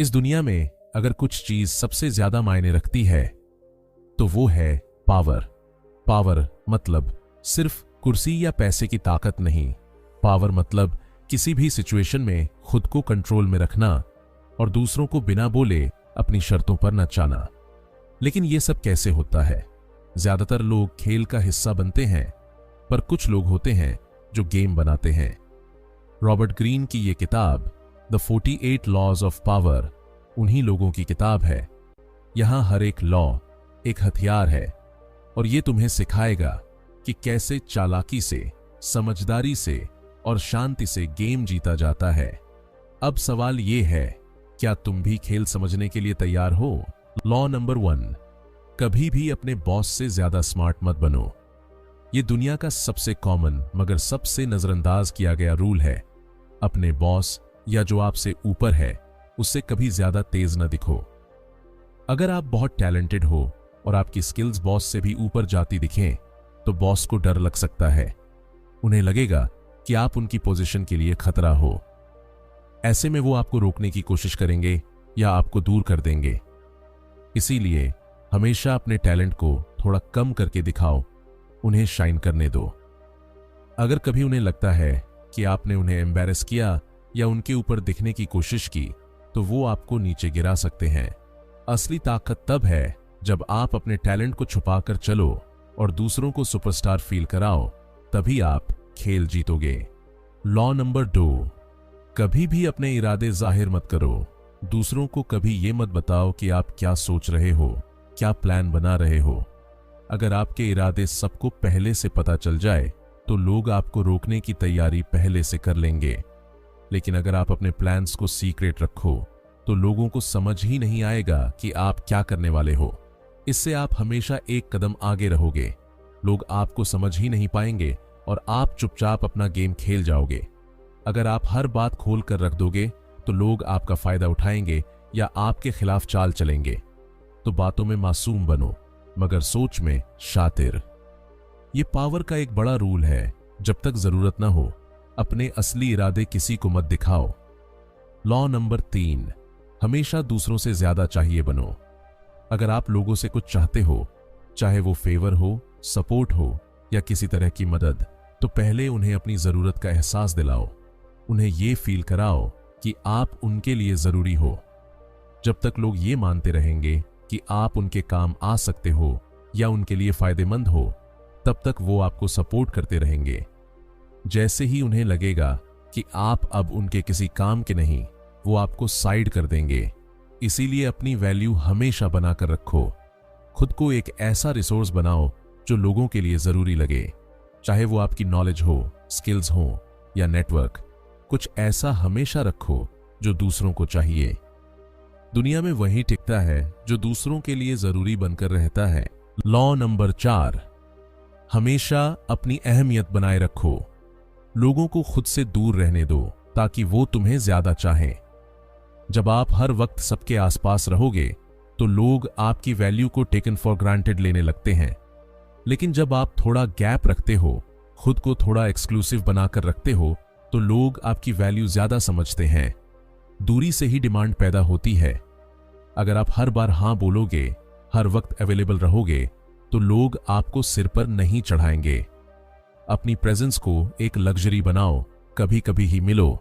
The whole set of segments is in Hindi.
इस दुनिया में अगर कुछ चीज सबसे ज्यादा मायने रखती है तो वो है पावर। पावर मतलब सिर्फ कुर्सी या पैसे की ताकत नहीं। पावर मतलब किसी भी सिचुएशन में खुद को कंट्रोल में रखना और दूसरों को बिना बोले अपनी शर्तों पर नचाना। लेकिन यह सब कैसे होता है? ज्यादातर लोग खेल का हिस्सा बनते हैं, पर कुछ लोग होते हैं जो गेम बनाते हैं। रॉबर्ट ग्रीन की यह किताब द 48 लॉज ऑफ पावर उन्हीं लोगों की किताब है। यहां हर एक लॉ एक हथियार है और यह तुम्हें सिखाएगा कि कैसे चालाकी से, समझदारी से और शांति से गेम जीता जाता है। अब सवाल यह है, क्या तुम भी खेल समझने के लिए तैयार हो? लॉ नंबर 1, कभी भी अपने बॉस से ज्यादा स्मार्ट मत बनो। यह दुनिया का सबसे कॉमन मगर सबसे नजरअंदाज किया गया रूल है। अपने बॉस या जो आपसे ऊपर है उससे कभी ज्यादा तेज न दिखो। अगर आप बहुत टैलेंटेड हो और आपकी स्किल्स बॉस से भी ऊपर जाती दिखें तो बॉस को डर लग सकता है। उन्हें लगेगा कि आप उनकी पोजीशन के लिए खतरा हो। ऐसे में वो आपको रोकने की कोशिश करेंगे या आपको दूर कर देंगे। इसीलिए हमेशा अपने टैलेंट को थोड़ा कम करके दिखाओ, उन्हें शाइन करने दो। अगर कभी उन्हें लगता है कि आपने उन्हें एम्बैरेस किया या उनके ऊपर दिखने की कोशिश की तो वो आपको नीचे गिरा सकते हैं। असली ताकत तब है जब आप अपने टैलेंट को छुपाकर चलो और दूसरों को सुपरस्टार फील कराओ, तभी आप खेल जीतोगे। लॉ नंबर 2, कभी भी अपने इरादे जाहिर मत करो। दूसरों को कभी ये मत बताओ कि आप क्या सोच रहे हो, क्या प्लान बना रहे हो। अगर आपके इरादे सबको पहले से पता चल जाए तो लोग आपको रोकने की तैयारी पहले से कर लेंगे। लेकिन अगर आप अपने प्लान्स को सीक्रेट रखो तो लोगों को समझ ही नहीं आएगा कि आप क्या करने वाले हो। इससे आप हमेशा एक कदम आगे रहोगे। लोग आपको समझ ही नहीं पाएंगे और आप चुपचाप अपना गेम खेल जाओगे। अगर आप हर बात खोल कर रख दोगे तो लोग आपका फायदा उठाएंगे या आपके खिलाफ चाल चलेंगे। तो बातों में मासूम बनो मगर सोच में शातिर। ये पावर का एक बड़ा रूल है, जब तक जरूरत ना हो अपने असली इरादे किसी को मत दिखाओ। लॉ नंबर 3, हमेशा दूसरों से ज्यादा चाहिए बनो। अगर आप लोगों से कुछ चाहते हो, चाहे वो फेवर हो, सपोर्ट हो या किसी तरह की मदद, तो पहले उन्हें अपनी जरूरत का एहसास दिलाओ। उन्हें ये फील कराओ कि आप उनके लिए जरूरी हो। जब तक लोग ये मानते रहेंगे कि आप उनके काम आ सकते हो या उनके लिए फायदेमंद हो, तब तक वो आपको सपोर्ट करते रहेंगे। जैसे ही उन्हें लगेगा कि आप अब उनके किसी काम के नहीं, वो आपको साइड कर देंगे। इसीलिए अपनी वैल्यू हमेशा बनाकर रखो। खुद को एक ऐसा रिसोर्स बनाओ जो लोगों के लिए जरूरी लगे, चाहे वो आपकी नॉलेज हो, स्किल्स हो या नेटवर्क। कुछ ऐसा हमेशा रखो जो दूसरों को चाहिए। दुनिया में वही टिकता है जो दूसरों के लिए जरूरी बनकर रहता है। लॉ नंबर 4, हमेशा अपनी अहमियत बनाए रखो। लोगों को खुद से दूर रहने दो ताकि वो तुम्हें ज्यादा चाहें। जब आप हर वक्त सबके आसपास रहोगे तो लोग आपकी वैल्यू को टेकन फॉर ग्रांटेड लेने लगते हैं। लेकिन जब आप थोड़ा गैप रखते हो, खुद को थोड़ा एक्सक्लूसिव बनाकर रखते हो, तो लोग आपकी वैल्यू ज्यादा समझते हैं। दूरी से ही डिमांड पैदा होती है। अगर आप हर बार हां बोलोगे, हर वक्त अवेलेबल रहोगे, तो लोग आपको सिर पर नहीं चढ़ाएंगे। अपनी प्रेजेंस को एक लग्जरी बनाओ। कभी कभी ही मिलो,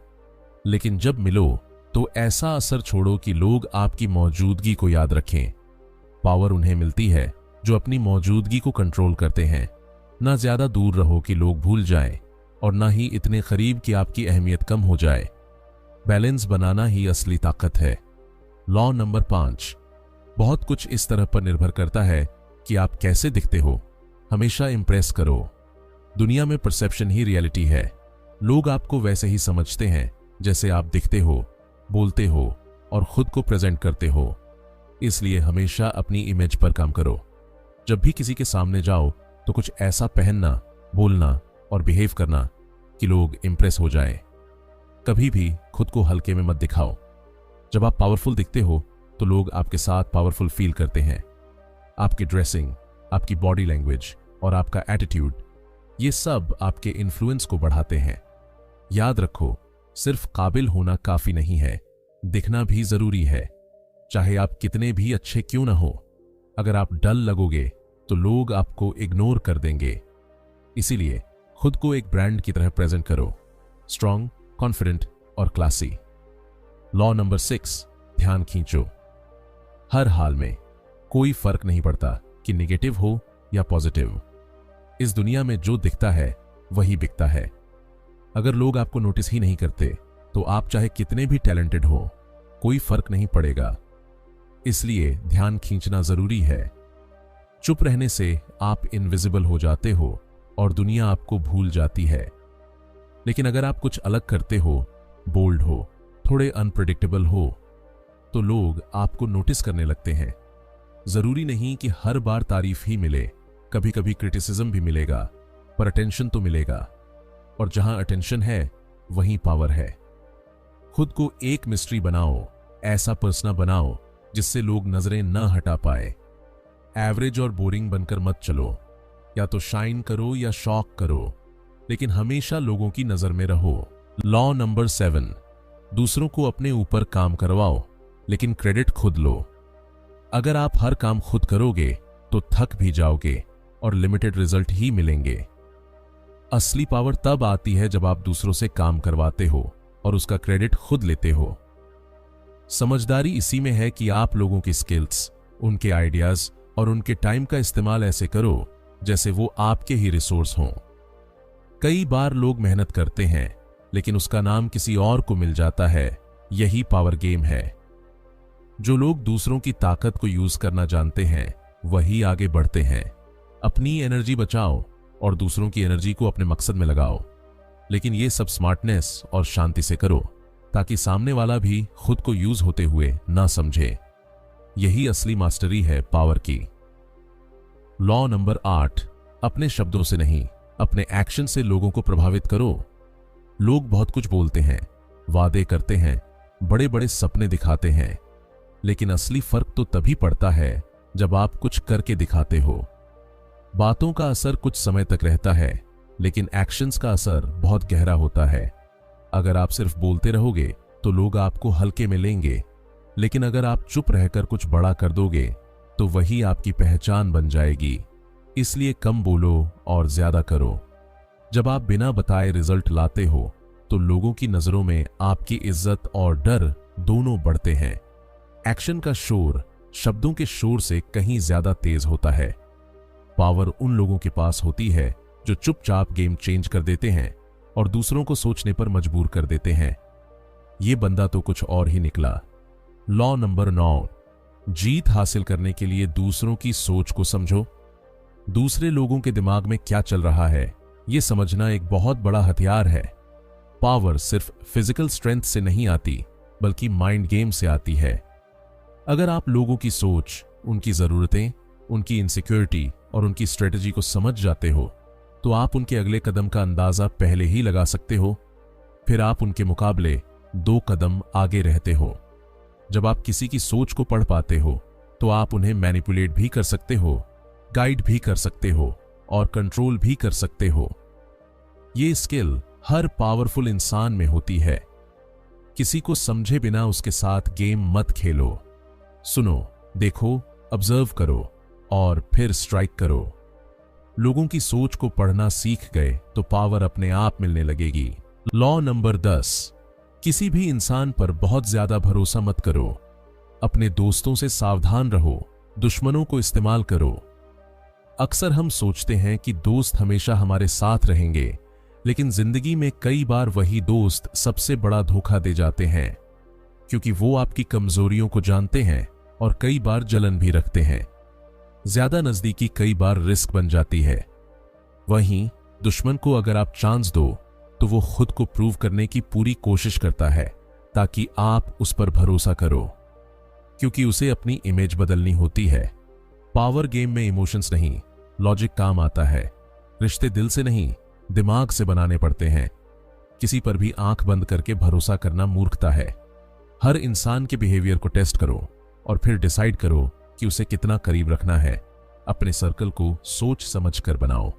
लेकिन जब मिलो तो ऐसा असर छोड़ो कि लोग आपकी मौजूदगी को याद रखें। पावर उन्हें मिलती है जो अपनी मौजूदगी को कंट्रोल करते हैं। ना ज्यादा दूर रहो कि लोग भूल जाएं और ना ही इतने करीब कि आपकी अहमियत कम हो जाए। बैलेंस बनाना ही असली ताकत है। लॉ नंबर 5, बहुत कुछ इस तरह पर निर्भर करता है कि आप कैसे दिखते हो। हमेशा इंप्रेस करो। दुनिया में परसेप्शन ही रियलिटी है। लोग आपको वैसे ही समझते हैं जैसे आप दिखते हो, बोलते हो और खुद को प्रेजेंट करते हो। इसलिए हमेशा अपनी इमेज पर काम करो। जब भी किसी के सामने जाओ तो कुछ ऐसा पहनना, बोलना और बिहेव करना कि लोग इंप्रेस हो जाएं। कभी भी खुद को हल्के में मत दिखाओ। जब आप पावरफुल दिखते हो तो लोग आपके साथ पावरफुल फील करते हैं। आपकी ड्रेसिंग, आपकी बॉडी लैंग्वेज और आपका एटीट्यूड, ये सब आपके इन्फ्लुएंस को बढ़ाते हैं। याद रखो, सिर्फ काबिल होना काफी नहीं है, दिखना भी जरूरी है, चाहे आप कितने भी अच्छे क्यों ना हो। अगर आप डल लगोगे तो लोग आपको इग्नोर कर देंगे। इसीलिए खुद को एक ब्रांड की तरह प्रेजेंट करो, स्ट्रांग, कॉन्फिडेंट और क्लासी। लॉ नंबर 6, ध्यान खींचो। हर हाल में कोई फर्क नहीं पड़ता कि नेगेटिव हो या पॉजिटिव। इस दुनिया में जो दिखता है वही बिकता है। अगर लोग आपको नोटिस ही नहीं करते तो आप चाहे कितने भी टैलेंटेड हो, कोई फर्क नहीं पड़ेगा। इसलिए ध्यान खींचना जरूरी है। चुप रहने से आप इनविजिबल हो जाते हो और दुनिया आपको भूल जाती है। लेकिन अगर आप कुछ अलग करते हो, बोल्ड हो, थोड़े अनप्रेडिक्टेबल हो, तो लोग आपको नोटिस करने लगते हैं। जरूरी नहीं कि हर बार तारीफ ही मिले, कभी कभी क्रिटिसिज्म भी मिलेगा, पर अटेंशन तो मिलेगा। और जहां अटेंशन है वहीं पावर है। खुद को एक मिस्ट्री बनाओ, ऐसा पर्सना बनाओ जिससे लोग नजरें न हटा पाए। एवरेज और बोरिंग बनकर मत चलो, या तो शाइन करो या शॉक करो, लेकिन हमेशा लोगों की नजर में रहो। लॉ नंबर 7, दूसरों को अपने ऊपर काम करवाओ, लेकिन क्रेडिट खुद लो। अगर आप हर काम खुद करोगे तो थक भी जाओगे और लिमिटेड रिजल्ट ही मिलेंगे। असली पावर तब आती है जब आप दूसरों से काम करवाते हो और उसका क्रेडिट खुद लेते हो। समझदारी इसी में है कि आप लोगों की स्किल्स, उनके आइडियाज और उनके टाइम का इस्तेमाल ऐसे करो जैसे वो आपके ही रिसोर्स हों। कई बार लोग मेहनत करते हैं लेकिन उसका नाम किसी और को मिल जाता है। यही पावर गेम है। जो लोग दूसरों की ताकत को यूज करना जानते हैं वही आगे बढ़ते हैं। अपनी एनर्जी बचाओ और दूसरों की एनर्जी को अपने मकसद में लगाओ, लेकिन ये सब स्मार्टनेस और शांति से करो ताकि सामने वाला भी खुद को यूज होते हुए ना समझे। यही असली मास्टरी है पावर की। लॉ नंबर 8, अपने शब्दों से नहीं, अपने एक्शन से लोगों को प्रभावित करो। लोग बहुत कुछ बोलते हैं, वादे करते हैं, बड़े बड़े सपने दिखाते हैं, लेकिन असली फर्क तो तभी पड़ता है जब आप कुछ करके दिखाते हो। बातों का असर कुछ समय तक रहता है, लेकिन एक्शंस का असर बहुत गहरा होता है। अगर आप सिर्फ बोलते रहोगे तो लोग आपको हल्के में लेंगे, लेकिन अगर आप चुप रहकर कुछ बड़ा कर दोगे तो वही आपकी पहचान बन जाएगी। इसलिए कम बोलो और ज्यादा करो। जब आप बिना बताए रिजल्ट लाते हो तो लोगों की नजरों में आपकी इज्जत और डर दोनों बढ़ते हैं। एक्शन का शोर शब्दों के शोर से कहीं ज्यादा तेज होता है। पावर उन लोगों के पास होती है जो चुपचाप गेम चेंज कर देते हैं और दूसरों को सोचने पर मजबूर कर देते हैं। ये बंदा तो कुछ और ही निकला। लॉ नंबर 9, जीत हासिल करने के लिए दूसरों की सोच को समझो। दूसरे लोगों के दिमाग में क्या चल रहा है ये समझना एक बहुत बड़ा हथियार है। पावर सिर्फ फिजिकल स्ट्रेंथ से नहीं आती, बल्कि माइंड गेम से आती है। अगर आप लोगों की सोच, उनकी जरूरतें, उनकी इनसिक्योरिटी और उनकी स्ट्रेटजी को समझ जाते हो तो आप उनके अगले कदम का अंदाजा पहले ही लगा सकते हो। फिर आप उनके मुकाबले 2 कदम आगे रहते हो। जब आप किसी की सोच को पढ़ पाते हो तो आप उन्हें मैनिपुलेट भी कर सकते हो, गाइड भी कर सकते हो और कंट्रोल भी कर सकते हो। ये स्किल हर पावरफुल इंसान में होती है। किसी को समझे बिना उसके साथ गेम मत खेलो। सुनो, देखो, ऑब्जर्व करो और फिर स्ट्राइक करो। लोगों की सोच को पढ़ना सीख गए तो पावर अपने आप मिलने लगेगी। लॉ नंबर 10, किसी भी इंसान पर बहुत ज्यादा भरोसा मत करो। अपने दोस्तों से सावधान रहो, दुश्मनों को इस्तेमाल करो। अक्सर हम सोचते हैं कि दोस्त हमेशा हमारे साथ रहेंगे, लेकिन जिंदगी में कई बार वही दोस्त सबसे बड़ा धोखा दे जाते हैं, क्योंकि वो आपकी कमजोरियों को जानते हैं और कई बार जलन भी रखते हैं। ज्यादा नजदीकी कई बार रिस्क बन जाती है। वहीं दुश्मन को अगर आप चांस दो तो वो खुद को प्रूव करने की पूरी कोशिश करता है ताकि आप उस पर भरोसा करो, क्योंकि उसे अपनी इमेज बदलनी होती है। पावर गेम में इमोशंस नहीं, लॉजिक काम आता है। रिश्ते दिल से नहीं, दिमाग से बनाने पड़ते हैं। किसी पर भी आंख बंद करके भरोसा करना मूर्खता है। हर इंसान के बिहेवियर को टेस्ट करो और फिर डिसाइड करो कि उसे कितना करीब रखना है। अपने सर्कल को सोच समझ कर बनाओ।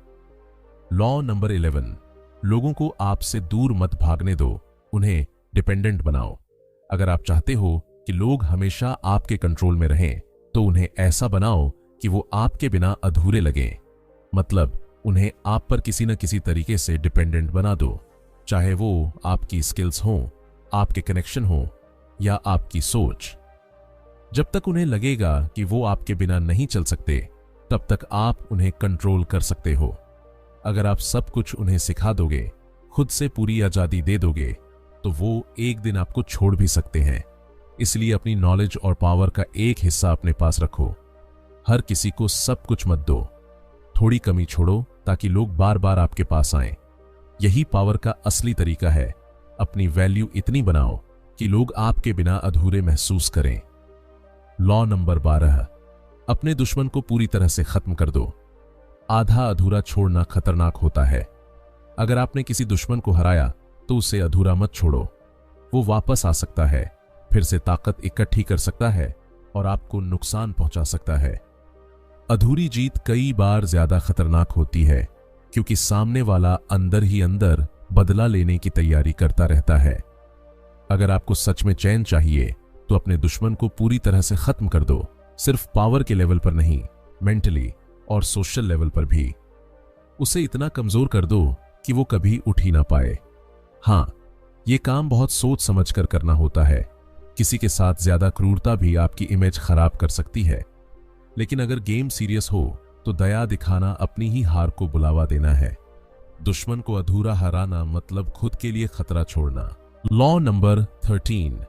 लॉ नंबर 11, लोगों को आपसे दूर मत भागने दो, उन्हें डिपेंडेंट बनाओ। अगर आप चाहते हो कि लोग हमेशा आपके कंट्रोल में रहें, तो उन्हें ऐसा बनाओ कि वो आपके बिना अधूरे लगें। मतलब उन्हें आप पर किसी न किसी तरीके से डिपेंडेंट बना दो, चाहे वो आपकी स्किल्स हों, आपके कनेक्शन हो या आपकी सोच। जब तक उन्हें लगेगा कि वो आपके बिना नहीं चल सकते, तब तक आप उन्हें कंट्रोल कर सकते हो। अगर आप सब कुछ उन्हें सिखा दोगे, खुद से पूरी आजादी दे दोगे, तो वो एक दिन आपको छोड़ भी सकते हैं। इसलिए अपनी नॉलेज और पावर का एक हिस्सा अपने पास रखो। हर किसी को सब कुछ मत दो, थोड़ी कमी छोड़ो ताकि लोग बार बार आपके पास आएं। यही पावर का असली तरीका है। अपनी वैल्यू इतनी बनाओ कि लोग आपके बिना अधूरे महसूस करें। लॉ नंबर 12, अपने दुश्मन को पूरी तरह से खत्म कर दो। आधा अधूरा छोड़ना खतरनाक होता है। अगर आपने किसी दुश्मन को हराया तो उसे अधूरा मत छोड़ो। वो वापस आ सकता है, फिर से ताकत इकट्ठी कर सकता है और आपको नुकसान पहुंचा सकता है। अधूरी जीत कई बार ज्यादा खतरनाक होती है, क्योंकि सामने वाला अंदर ही अंदर बदला लेने की तैयारी करता रहता है। अगर आपको सच में चैन चाहिए तो अपने दुश्मन को पूरी तरह से खत्म कर दो। सिर्फ पावर के लेवल पर नहीं, मेंटली और सोशल लेवल पर भी। उसे इतना कमजोर कर दो कि वो कभी उठ ही ना पाए। हां, यह काम बहुत सोच समझकर करना होता है। किसी के साथ ज्यादा क्रूरता भी आपकी इमेज खराब कर सकती है। लेकिन अगर गेम सीरियस हो तो दया दिखाना अपनी ही हार को बुलावा देना है। दुश्मन को अधूरा हराना मतलब खुद के लिए खतरा छोड़ना। लॉ नंबर 13,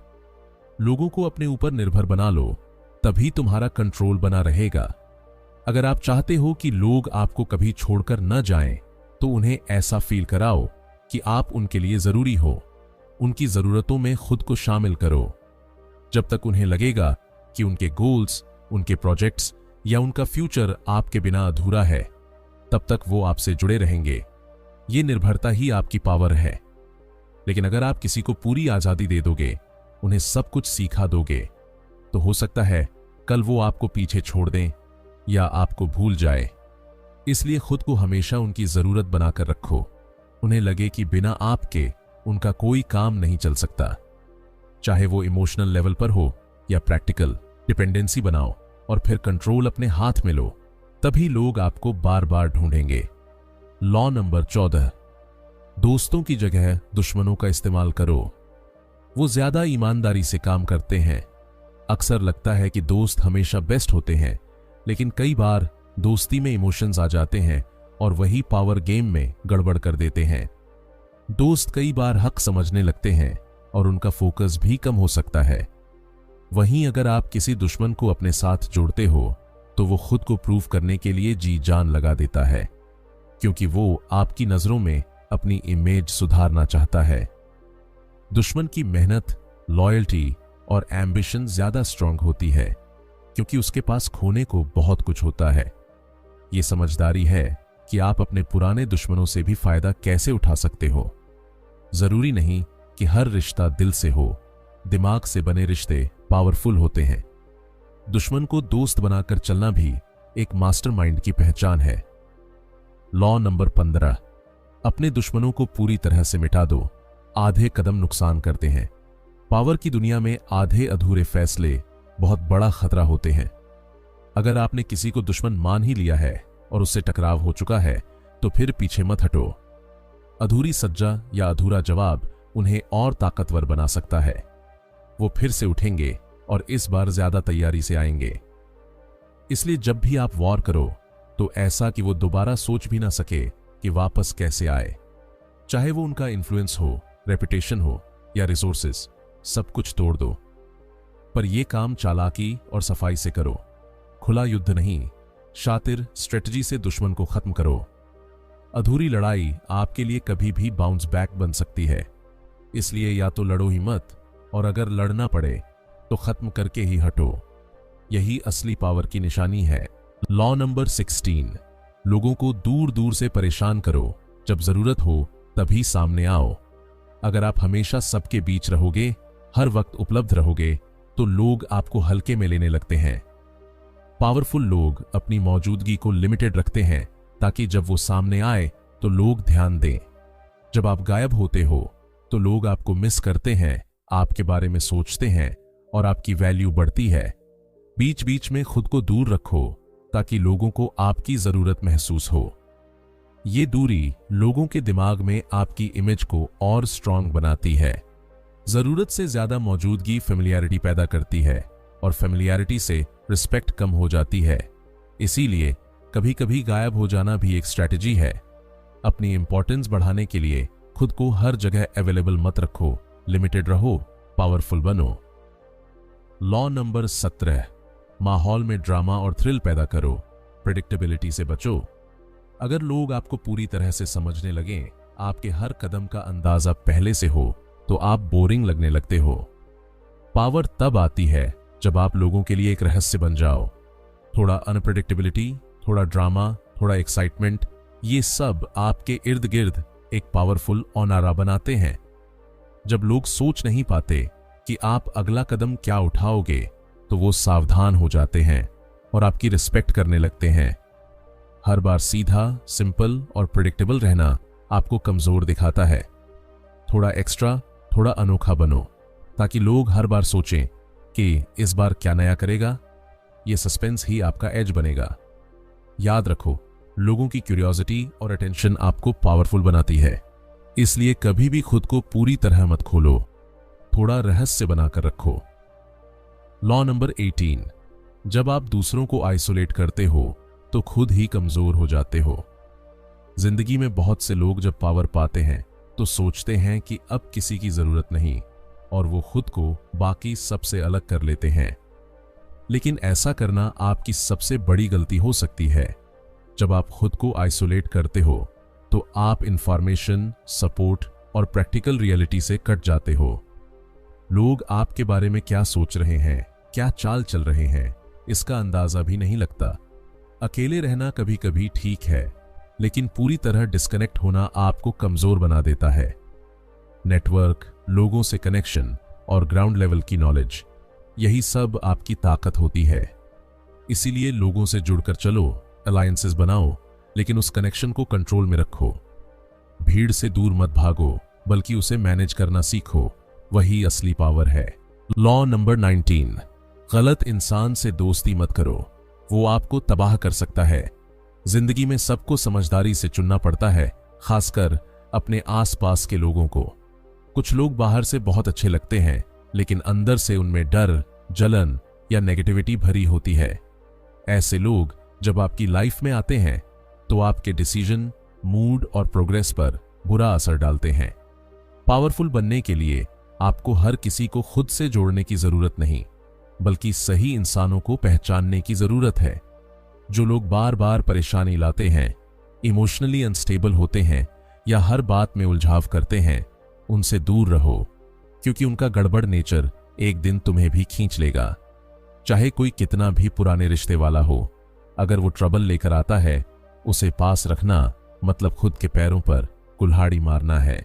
लोगों को अपने ऊपर निर्भर बना लो, तभी तुम्हारा कंट्रोल बना रहेगा। अगर आप चाहते हो कि लोग आपको कभी छोड़कर न जाएं, तो उन्हें ऐसा फील कराओ कि आप उनके लिए जरूरी हो। उनकी जरूरतों में खुद को शामिल करो। जब तक उन्हें लगेगा कि उनके गोल्स, उनके प्रोजेक्ट्स या उनका फ्यूचर आपके बिना अधूरा है, तब तक वो आपसे जुड़े रहेंगे। ये निर्भरता ही आपकी पावर है। लेकिन अगर आप किसी को पूरी आजादी दे दोगे, उन्हें सब कुछ सिखा दोगे, तो हो सकता है कल वो आपको पीछे छोड़ दें या आपको भूल जाए। इसलिए खुद को हमेशा उनकी जरूरत बनाकर रखो। उन्हें लगे कि बिना आपके उनका कोई काम नहीं चल सकता। चाहे वो इमोशनल लेवल पर हो या प्रैक्टिकल, डिपेंडेंसी बनाओ और फिर कंट्रोल अपने हाथ में लो। तभी लोग आपको बार बार ढूंढेंगे। लॉ नंबर 14, दोस्तों की जगह दुश्मनों का इस्तेमाल करो। वो ज्यादा ईमानदारी से काम करते हैं। अक्सर लगता है कि दोस्त हमेशा बेस्ट होते हैं, लेकिन कई बार दोस्ती में इमोशंस आ जाते हैं और वही पावर गेम में गड़बड़ कर देते हैं। दोस्त कई बार हक समझने लगते हैं और उनका फोकस भी कम हो सकता है। वहीं अगर आप किसी दुश्मन को अपने साथ जोड़ते हो, तो वो खुद को प्रूव करने के लिए जी जान लगा देता है, क्योंकि वो आपकी नजरों में अपनी इमेज सुधारना चाहता है। दुश्मन की मेहनत, लॉयल्टी और एम्बिशन ज्यादा स्ट्रांग होती है, क्योंकि उसके पास खोने को बहुत कुछ होता है। ये समझदारी है कि आप अपने पुराने दुश्मनों से भी फायदा कैसे उठा सकते हो। जरूरी नहीं कि हर रिश्ता दिल से हो। दिमाग से बने रिश्ते पावरफुल होते हैं। दुश्मन को दोस्त बनाकर चलना भी एक मास्टरमाइंड की पहचान है। लॉ नंबर 15, अपने दुश्मनों को पूरी तरह से मिटा दो। आधे कदम नुकसान करते हैं। पावर की दुनिया में आधे अधूरे फैसले बहुत बड़ा खतरा होते हैं। अगर आपने किसी को दुश्मन मान ही लिया है और उससे टकराव हो चुका है, तो फिर पीछे मत हटो। अधूरी सज्जा या अधूरा जवाब उन्हें और ताकतवर बना सकता है। वो फिर से उठेंगे और इस बार ज्यादा तैयारी से आएंगे। इसलिए जब भी आप वॉर करो, तो ऐसा कि वो दोबारा सोच भी ना सके कि वापस कैसे आए। चाहे वो उनका इन्फ्लुएंस हो, रेपुटेशन हो या रिसोर्सेस, सब कुछ तोड़ दो। पर यह काम चालाकी और सफाई से करो। खुला युद्ध नहीं, शातिर स्ट्रेटजी से दुश्मन को खत्म करो। अधूरी लड़ाई आपके लिए कभी भी बाउंस बैक बन सकती है। इसलिए या तो लड़ो ही मत, और अगर लड़ना पड़े तो खत्म करके ही हटो। यही असली पावर की निशानी है। लॉ नंबर 16, लोगों को दूर दूर से परेशान करो। जब जरूरत हो तभी सामने आओ। अगर आप हमेशा सबके बीच रहोगे, हर वक्त उपलब्ध रहोगे, तो लोग आपको हल्के में लेने लगते हैं। पावरफुल लोग अपनी मौजूदगी को लिमिटेड रखते हैं, ताकि जब वो सामने आए तो लोग ध्यान दें। जब आप गायब होते हो तो लोग आपको मिस करते हैं, आपके बारे में सोचते हैं और आपकी वैल्यू बढ़ती है। बीच बीच में खुद को दूर रखो ताकि लोगों को आपकी जरूरत महसूस हो। ये दूरी लोगों के दिमाग में आपकी इमेज को और स्ट्रांग बनाती है। जरूरत से ज्यादा मौजूदगी फेमिलियरिटी पैदा करती है और फेमिलियरिटी से रिस्पेक्ट कम हो जाती है। इसीलिए कभी कभी गायब हो जाना भी एक स्ट्रैटेजी है। अपनी इंपॉर्टेंस बढ़ाने के लिए खुद को हर जगह अवेलेबल मत रखो, लिमिटेड रहो, पावरफुल बनो। लॉ नंबर 17, माहौल में ड्रामा और थ्रिल पैदा करो, प्रेडिक्टेबिलिटी से बचो। अगर लोग आपको पूरी तरह से समझने लगें, आपके हर कदम का अंदाजा पहले से हो, तो आप बोरिंग लगने लगते हो। पावर तब आती है जब आप लोगों के लिए एक रहस्य बन जाओ। थोड़ा अनप्रेडिक्टेबिलिटी, थोड़ा ड्रामा, थोड़ा एक्साइटमेंट, ये सब आपके इर्द गिर्द एक पावरफुल ऑनारा बनाते हैं। जब लोग सोच नहीं पाते कि आप अगला कदम क्या उठाओगे, तो वो सावधान हो जाते हैं और आपकी रिस्पेक्ट करने लगते हैं। हर बार सीधा, सिंपल और प्रेडिक्टेबल रहना आपको कमजोर दिखाता है। थोड़ा एक्स्ट्रा, थोड़ा अनोखा बनो, ताकि लोग हर बार सोचें कि इस बार क्या नया करेगा। ये सस्पेंस ही आपका एज बनेगा। याद रखो, लोगों की क्यूरियोसिटी और अटेंशन आपको पावरफुल बनाती है। इसलिए कभी भी खुद को पूरी तरह मत खोलो, थोड़ा रहस्य बनाकर रखो। लॉ नंबर 18, जब आप दूसरों को आइसोलेट करते हो तो खुद ही कमजोर हो जाते हो। जिंदगी में बहुत से लोग जब पावर पाते हैं तो सोचते हैं कि अब किसी की जरूरत नहीं, और वो खुद को बाकी सबसे अलग कर लेते हैं। लेकिन ऐसा करना आपकी सबसे बड़ी गलती हो सकती है। जब आप खुद को आइसोलेट करते हो तो आप इंफॉर्मेशन, सपोर्ट और प्रैक्टिकल रियलिटी से कट जाते हो। लोग आपके बारे में क्या सोच रहे हैं, क्या चाल चल रहे हैं, इसका अंदाजा भी नहीं लगता। अकेले रहना कभी कभी ठीक है, लेकिन पूरी तरह डिस्कनेक्ट होना आपको कमजोर बना देता है। नेटवर्क, लोगों से कनेक्शन और ग्राउंड लेवल की नॉलेज, यही सब आपकी ताकत होती है। इसीलिए लोगों से जुड़कर चलो, अलायंसेस बनाओ, लेकिन उस कनेक्शन को कंट्रोल में रखो। भीड़ से दूर मत भागो, बल्कि उसे मैनेज करना सीखो, वही असली पावर है। लॉ नंबर 19, गलत इंसान से दोस्ती मत करो, वो आपको तबाह कर सकता है। जिंदगी में सबको समझदारी से चुनना पड़ता है, खासकर अपने आसपास के लोगों को। कुछ लोग बाहर से बहुत अच्छे लगते हैं, लेकिन अंदर से उनमें डर, जलन या नेगेटिविटी भरी होती है। ऐसे लोग जब आपकी लाइफ में आते हैं तो आपके डिसीजन, मूड और प्रोग्रेस पर बुरा असर डालते हैं। पावरफुल बनने के लिए आपको हर किसी को खुद से जोड़ने की जरूरत नहीं, बल्कि सही इंसानों को पहचानने की जरूरत है। जो लोग बार बार परेशानी लाते हैं, इमोशनली अनस्टेबल होते हैं या हर बात में उलझाव करते हैं, उनसे दूर रहो, क्योंकि उनका गड़बड़ नेचर एक दिन तुम्हें भी खींच लेगा। चाहे कोई कितना भी पुराने रिश्ते वाला हो, अगर वो ट्रबल लेकर आता है, उसे पास रखना मतलब खुद के पैरों पर कुल्हाड़ी मारना है।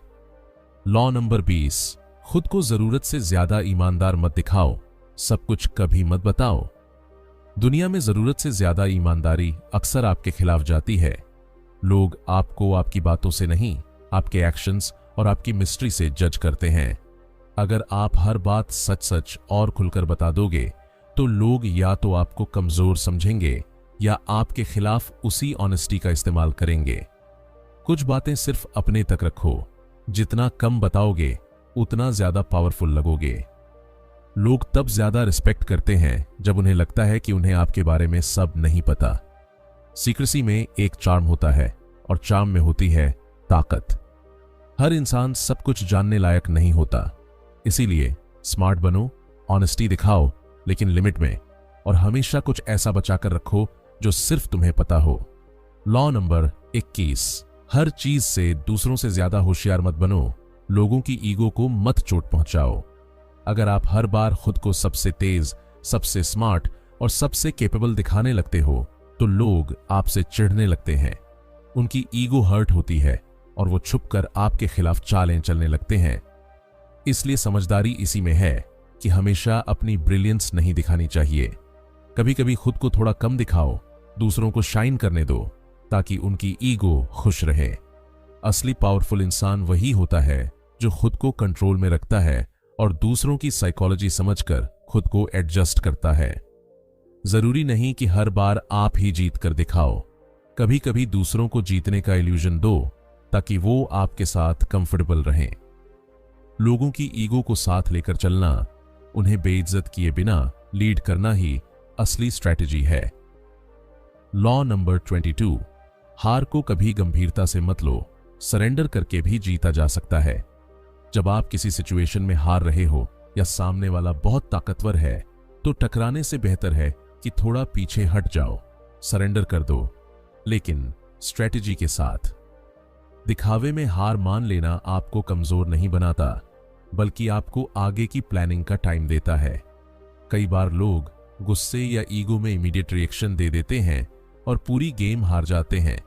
लॉ नंबर 20, खुद को जरूरत से ज्यादा ईमानदार मत दिखाओ, सब कुछ कभी मत बताओ। दुनिया में जरूरत से ज्यादा ईमानदारी अक्सर आपके खिलाफ जाती है। लोग आपको आपकी बातों से नहीं, आपके एक्शंस और आपकी मिस्ट्री से जज करते हैं। अगर आप हर बात सच सच और खुलकर बता दोगे, तो लोग या तो आपको कमजोर समझेंगे या आपके खिलाफ उसी ऑनेस्टी का इस्तेमाल करेंगे। कुछ बातें सिर्फ अपने तक रखो, जितना कम बताओगे उतना ज्यादा पावरफुल लगोगे। लोग तब ज्यादा रिस्पेक्ट करते हैं जब उन्हें लगता है कि उन्हें आपके बारे में सब नहीं पता। सीक्रेसी में एक चार्म होता है और चार्म में होती है ताकत। हर इंसान सब कुछ जानने लायक नहीं होता, इसीलिए स्मार्ट बनो, ऑनेस्टी दिखाओ, लेकिन लिमिट में, और हमेशा कुछ ऐसा बचाकर रखो जो सिर्फ तुम्हें पता हो। लॉ नंबर 21, हर चीज से दूसरों से ज्यादा होशियार मत बनो, लोगों की ईगो को मत चोट पहुंचाओ। अगर आप हर बार खुद को सबसे तेज, सबसे स्मार्ट और सबसे कैपेबल दिखाने लगते हो, तो लोग आपसे चिढ़ने लगते हैं। उनकी ईगो हर्ट होती है और वो छुपकर आपके खिलाफ चालें चलने लगते हैं। इसलिए समझदारी इसी में है कि हमेशा अपनी ब्रिलियंस नहीं दिखानी चाहिए। कभी कभी खुद को थोड़ा कम दिखाओ, दूसरों को शाइन करने दो, ताकि उनकी ईगो खुश रहे। असली पावरफुल इंसान वही होता है जो खुद को कंट्रोल में रखता है और दूसरों की साइकोलॉजी समझकर खुद को एडजस्ट करता है। जरूरी नहीं कि हर बार आप ही जीत कर दिखाओ, कभी कभी दूसरों को जीतने का इल्यूजन दो ताकि वो आपके साथ कंफर्टेबल रहें। लोगों की ईगो को साथ लेकर चलना, उन्हें बेइज्जत किए बिना लीड करना ही असली स्ट्रैटेजी है। लॉ नंबर 22, हार को कभी गंभीरता से मत लो, सरेंडर करके भी जीता जा सकता है। जब आप किसी सिचुएशन में हार रहे हो या सामने वाला बहुत ताकतवर है, तो टकराने से बेहतर है कि थोड़ा पीछे हट जाओ, सरेंडर कर दो, लेकिन स्ट्रैटेजी के साथ। दिखावे में हार मान लेना आपको कमजोर नहीं बनाता, बल्कि आपको आगे की प्लानिंग का टाइम देता है। कई बार लोग गुस्से या ईगो में इमीडिएट रिएक्शन दे देते हैं और पूरी गेम हार जाते हैं।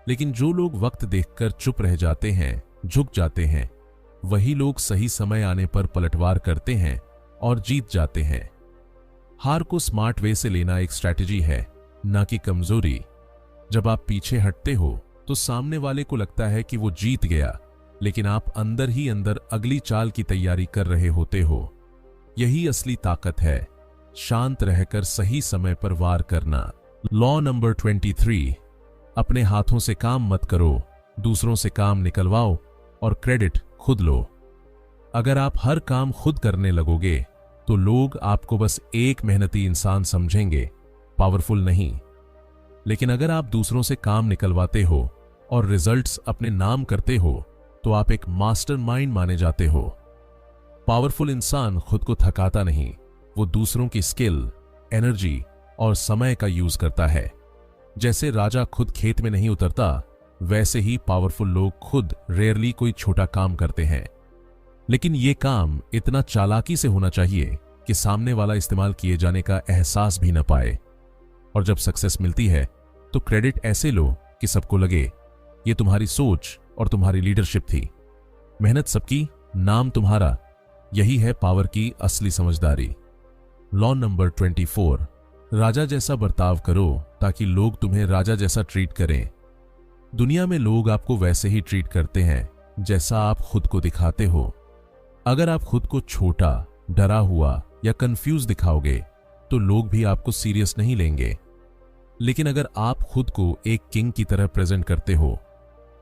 लेकिन जो लोग वक्त देखकर चुप रह जाते हैं, झुक जाते हैं, वही लोग सही समय आने पर पलटवार करते हैं और जीत जाते हैं। हार को स्मार्ट वे से लेना एक स्ट्रैटेजी है, ना कि कमजोरी। जब आप पीछे हटते हो तो सामने वाले को लगता है कि वो जीत गया, लेकिन आप अंदर ही अंदर अगली चाल की तैयारी कर रहे होते हो। यही असली ताकत है, शांत रहकर सही समय पर वार करना। लॉ नंबर 23, अपने हाथों से काम मत करो, दूसरों से काम निकलवाओ और क्रेडिट खुद लो। अगर आप हर काम खुद करने लगोगे तो लोग आपको बस एक मेहनती इंसान समझेंगे, पावरफुल नहीं। लेकिन अगर आप दूसरों से काम निकलवाते हो और रिजल्ट्स अपने नाम करते हो, तो आप एक मास्टरमाइंड माने जाते हो। पावरफुल इंसान खुद को थकाता नहीं, वो दूसरों की स्किल, एनर्जी और समय का यूज करता है। जैसे राजा खुद खेत में नहीं उतरता, वैसे ही पावरफुल लोग खुद रेयरली कोई छोटा काम करते हैं। लेकिन ये काम इतना चालाकी से होना चाहिए कि सामने वाला इस्तेमाल किए जाने का एहसास भी न पाए। और जब सक्सेस मिलती है तो क्रेडिट ऐसे लो कि सबको लगे ये तुम्हारी सोच और तुम्हारी लीडरशिप थी। मेहनत सबकी, नाम तुम्हारा। यही है पावर की असली समझदारी। लॉ नंबर 24, राजा जैसा बर्ताव करो ताकि लोग तुम्हें राजा जैसा ट्रीट करें। दुनिया में लोग आपको वैसे ही ट्रीट करते हैं जैसा आप खुद को दिखाते हो। अगर आप खुद को छोटा, डरा हुआ या कंफ्यूज दिखाओगे तो लोग भी आपको सीरियस नहीं लेंगे। लेकिन अगर आप खुद को एक किंग की तरह प्रेजेंट करते हो,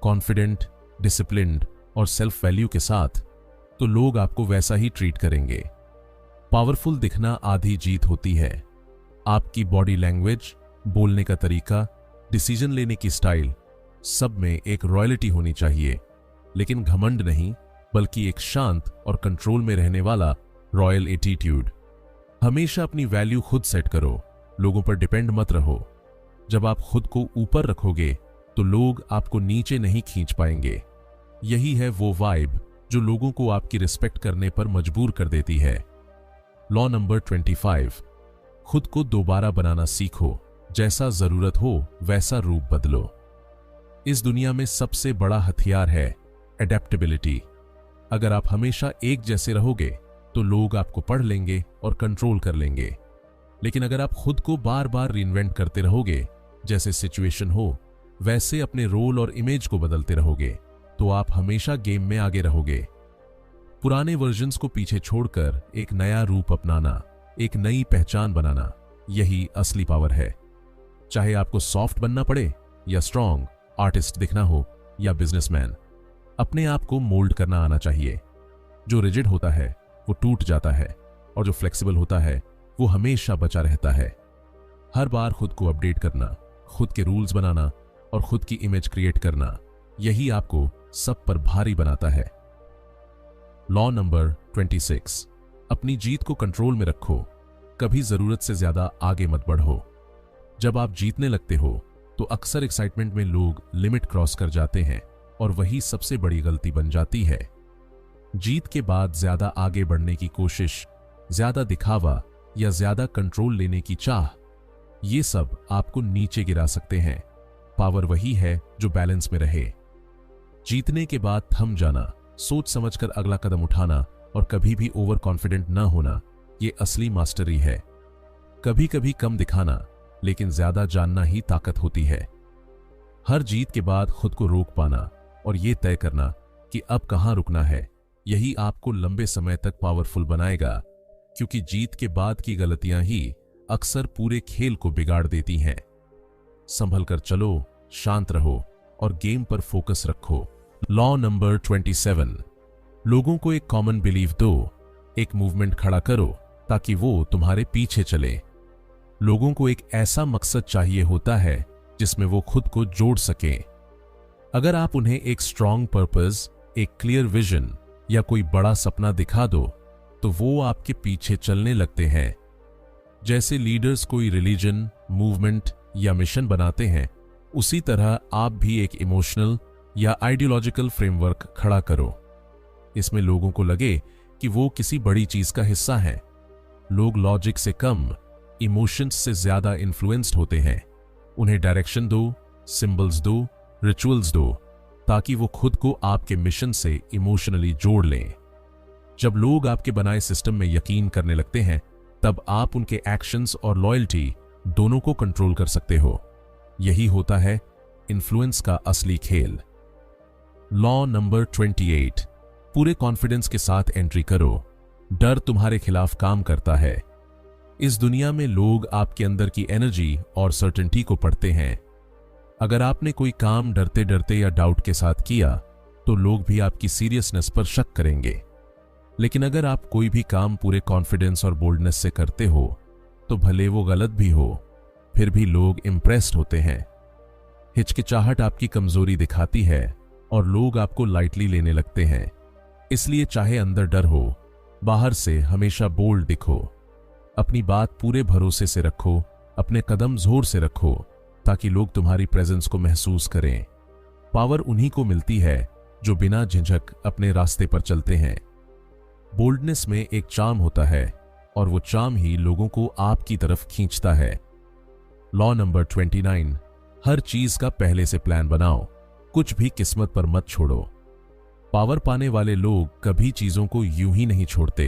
कॉन्फिडेंट, डिसिप्लिन्ड और सेल्फ वैल्यू के साथ, तो लोग आपको वैसा ही ट्रीट करेंगे। पावरफुल दिखना आधी जीत होती है। आपकी बॉडी लैंग्वेज, बोलने का तरीका, डिसीजन लेने की स्टाइल, सब में एक रॉयल्टी होनी चाहिए। लेकिन घमंड नहीं, बल्कि एक शांत और कंट्रोल में रहने वाला रॉयल एटीट्यूड। हमेशा अपनी वैल्यू खुद सेट करो, लोगों पर डिपेंड मत रहो। जब आप खुद को ऊपर रखोगे तो लोग आपको नीचे नहीं खींच पाएंगे। यही है वो वाइब जो लोगों को आपकी रिस्पेक्ट करने पर मजबूर कर देती है। लॉ नंबर 25, खुद को दोबारा बनाना सीखो, जैसा जरूरत हो वैसा रूप बदलो। इस दुनिया में सबसे बड़ा हथियार है एडेप्टेबिलिटी। अगर आप हमेशा एक जैसे रहोगे तो लोग आपको पढ़ लेंगे और कंट्रोल कर लेंगे। लेकिन अगर आप खुद को बार बार रीइन्वेंट करते रहोगे, जैसे सिचुएशन हो वैसे अपने रोल और इमेज को बदलते रहोगे, तो आप हमेशा गेम में आगे रहोगे। पुराने वर्जन्स को पीछे छोड़कर एक नया रूप अपनाना, एक नई पहचान बनाना, यही असली पावर है। चाहे आपको सॉफ्ट बनना पड़े या स्ट्रांग, आर्टिस्ट दिखना हो या बिजनेसमैन, अपने आप को मोल्ड करना आना चाहिए। जो रिजिड होता है वो टूट जाता है और जो फ्लेक्सिबल होता है वो हमेशा बचा रहता है। हर बार खुद को अपडेट करना, खुद के रूल्स बनाना और खुद की इमेज क्रिएट करना, यही आपको सब पर भारी बनाता है। लॉ नंबर 26, अपनी जीत को कंट्रोल में रखो, कभी जरूरत से ज्यादा आगे मत बढ़ो। जब आप जीतने लगते हो तो अक्सर एक्साइटमेंट में लोग लिमिट क्रॉस कर जाते हैं और वही सबसे बड़ी गलती बन जाती है। जीत के बाद ज्यादा आगे बढ़ने की कोशिश, ज्यादा दिखावा या ज्यादा कंट्रोल लेने की चाह, ये सब आपको नीचे गिरा सकते हैं। पावर वही है जो बैलेंस में रहे। जीतने के बाद थम जाना, सोच समझकर अगला कदम उठाना और कभी भी ओवर कॉन्फिडेंट न होना, ये असली मास्टरी है। कभी कभी कम दिखाना, लेकिन ज्यादा जानना ही ताकत होती है। हर जीत के बाद खुद को रोक पाना और ये तय करना कि अब कहां रुकना है, यही आपको लंबे समय तक पावरफुल बनाएगा, क्योंकि जीत के बाद की गलतियां ही अक्सर पूरे खेल को बिगाड़ देती हैं। संभल कर चलो, शांत रहो और गेम पर फोकस रखो। लॉ नंबर 27, लोगों को एक कॉमन बिलीफ दो, एक मूवमेंट खड़ा करो ताकि वो तुम्हारे पीछे चले। लोगों को एक ऐसा मकसद चाहिए होता है जिसमें वो खुद को जोड़ सके। अगर आप उन्हें एक स्ट्रॉन्ग पर्पस, एक क्लियर विजन या कोई बड़ा सपना दिखा दो तो वो आपके पीछे चलने लगते हैं। जैसे लीडर्स कोई रिलीजन, मूवमेंट या मिशन बनाते हैं, उसी तरह आप भी एक इमोशनल या आइडियोलॉजिकल फ्रेमवर्क खड़ा करो। इसमें लोगों को लगे कि वो किसी बड़ी चीज का हिस्सा हैं। लोग लॉजिक से कम इमोशंस से ज्यादा इन्फ्लुएंस्ड होते हैं। उन्हें डायरेक्शन दो, सिंबल्स दो, रिचुअल्स दो, ताकि वो खुद को आपके मिशन से इमोशनली जोड़ लें। जब लोग आपके बनाए सिस्टम में यकीन करने लगते हैं, तब आप उनके एक्शंस और लॉयल्टी दोनों को कंट्रोल कर सकते हो। यही होता है इन्फ्लुएंस का असली खेल। लॉ नंबर 28, पूरे कॉन्फिडेंस के साथ एंट्री करो। डर तुम्हारे खिलाफ काम करता है। इस दुनिया में लोग आपके अंदर की एनर्जी और सर्टेनिटी को पढ़ते हैं। अगर आपने कोई काम डरते डरते या डाउट के साथ किया तो लोग भी आपकी सीरियसनेस पर शक करेंगे। लेकिन अगर आप कोई भी काम पूरे कॉन्फिडेंस और बोल्डनेस से करते हो तो भले वो गलत भी हो, फिर भी लोग इंप्रेस्ड होते हैं। हिचकिचाहट आपकी कमजोरी दिखाती है और लोग आपको लाइटली लेने लगते हैं। इसलिए चाहे अंदर डर हो, बाहर से हमेशा बोल्ड दिखो। अपनी बात पूरे भरोसे से रखो, अपने कदम जोर से रखो, ताकि लोग तुम्हारी प्रेजेंस को महसूस करें। पावर उन्हीं को मिलती है जो बिना झिझक अपने रास्ते पर चलते हैं। बोल्डनेस में एक चार्म होता है और वो चार्म ही लोगों को आपकी तरफ खींचता है। लॉ नंबर 29, हर चीज का पहले से प्लान बनाओ, कुछ भी किस्मत पर मत छोड़ो। पावर पाने वाले लोग कभी चीजों को यूं ही नहीं छोड़ते।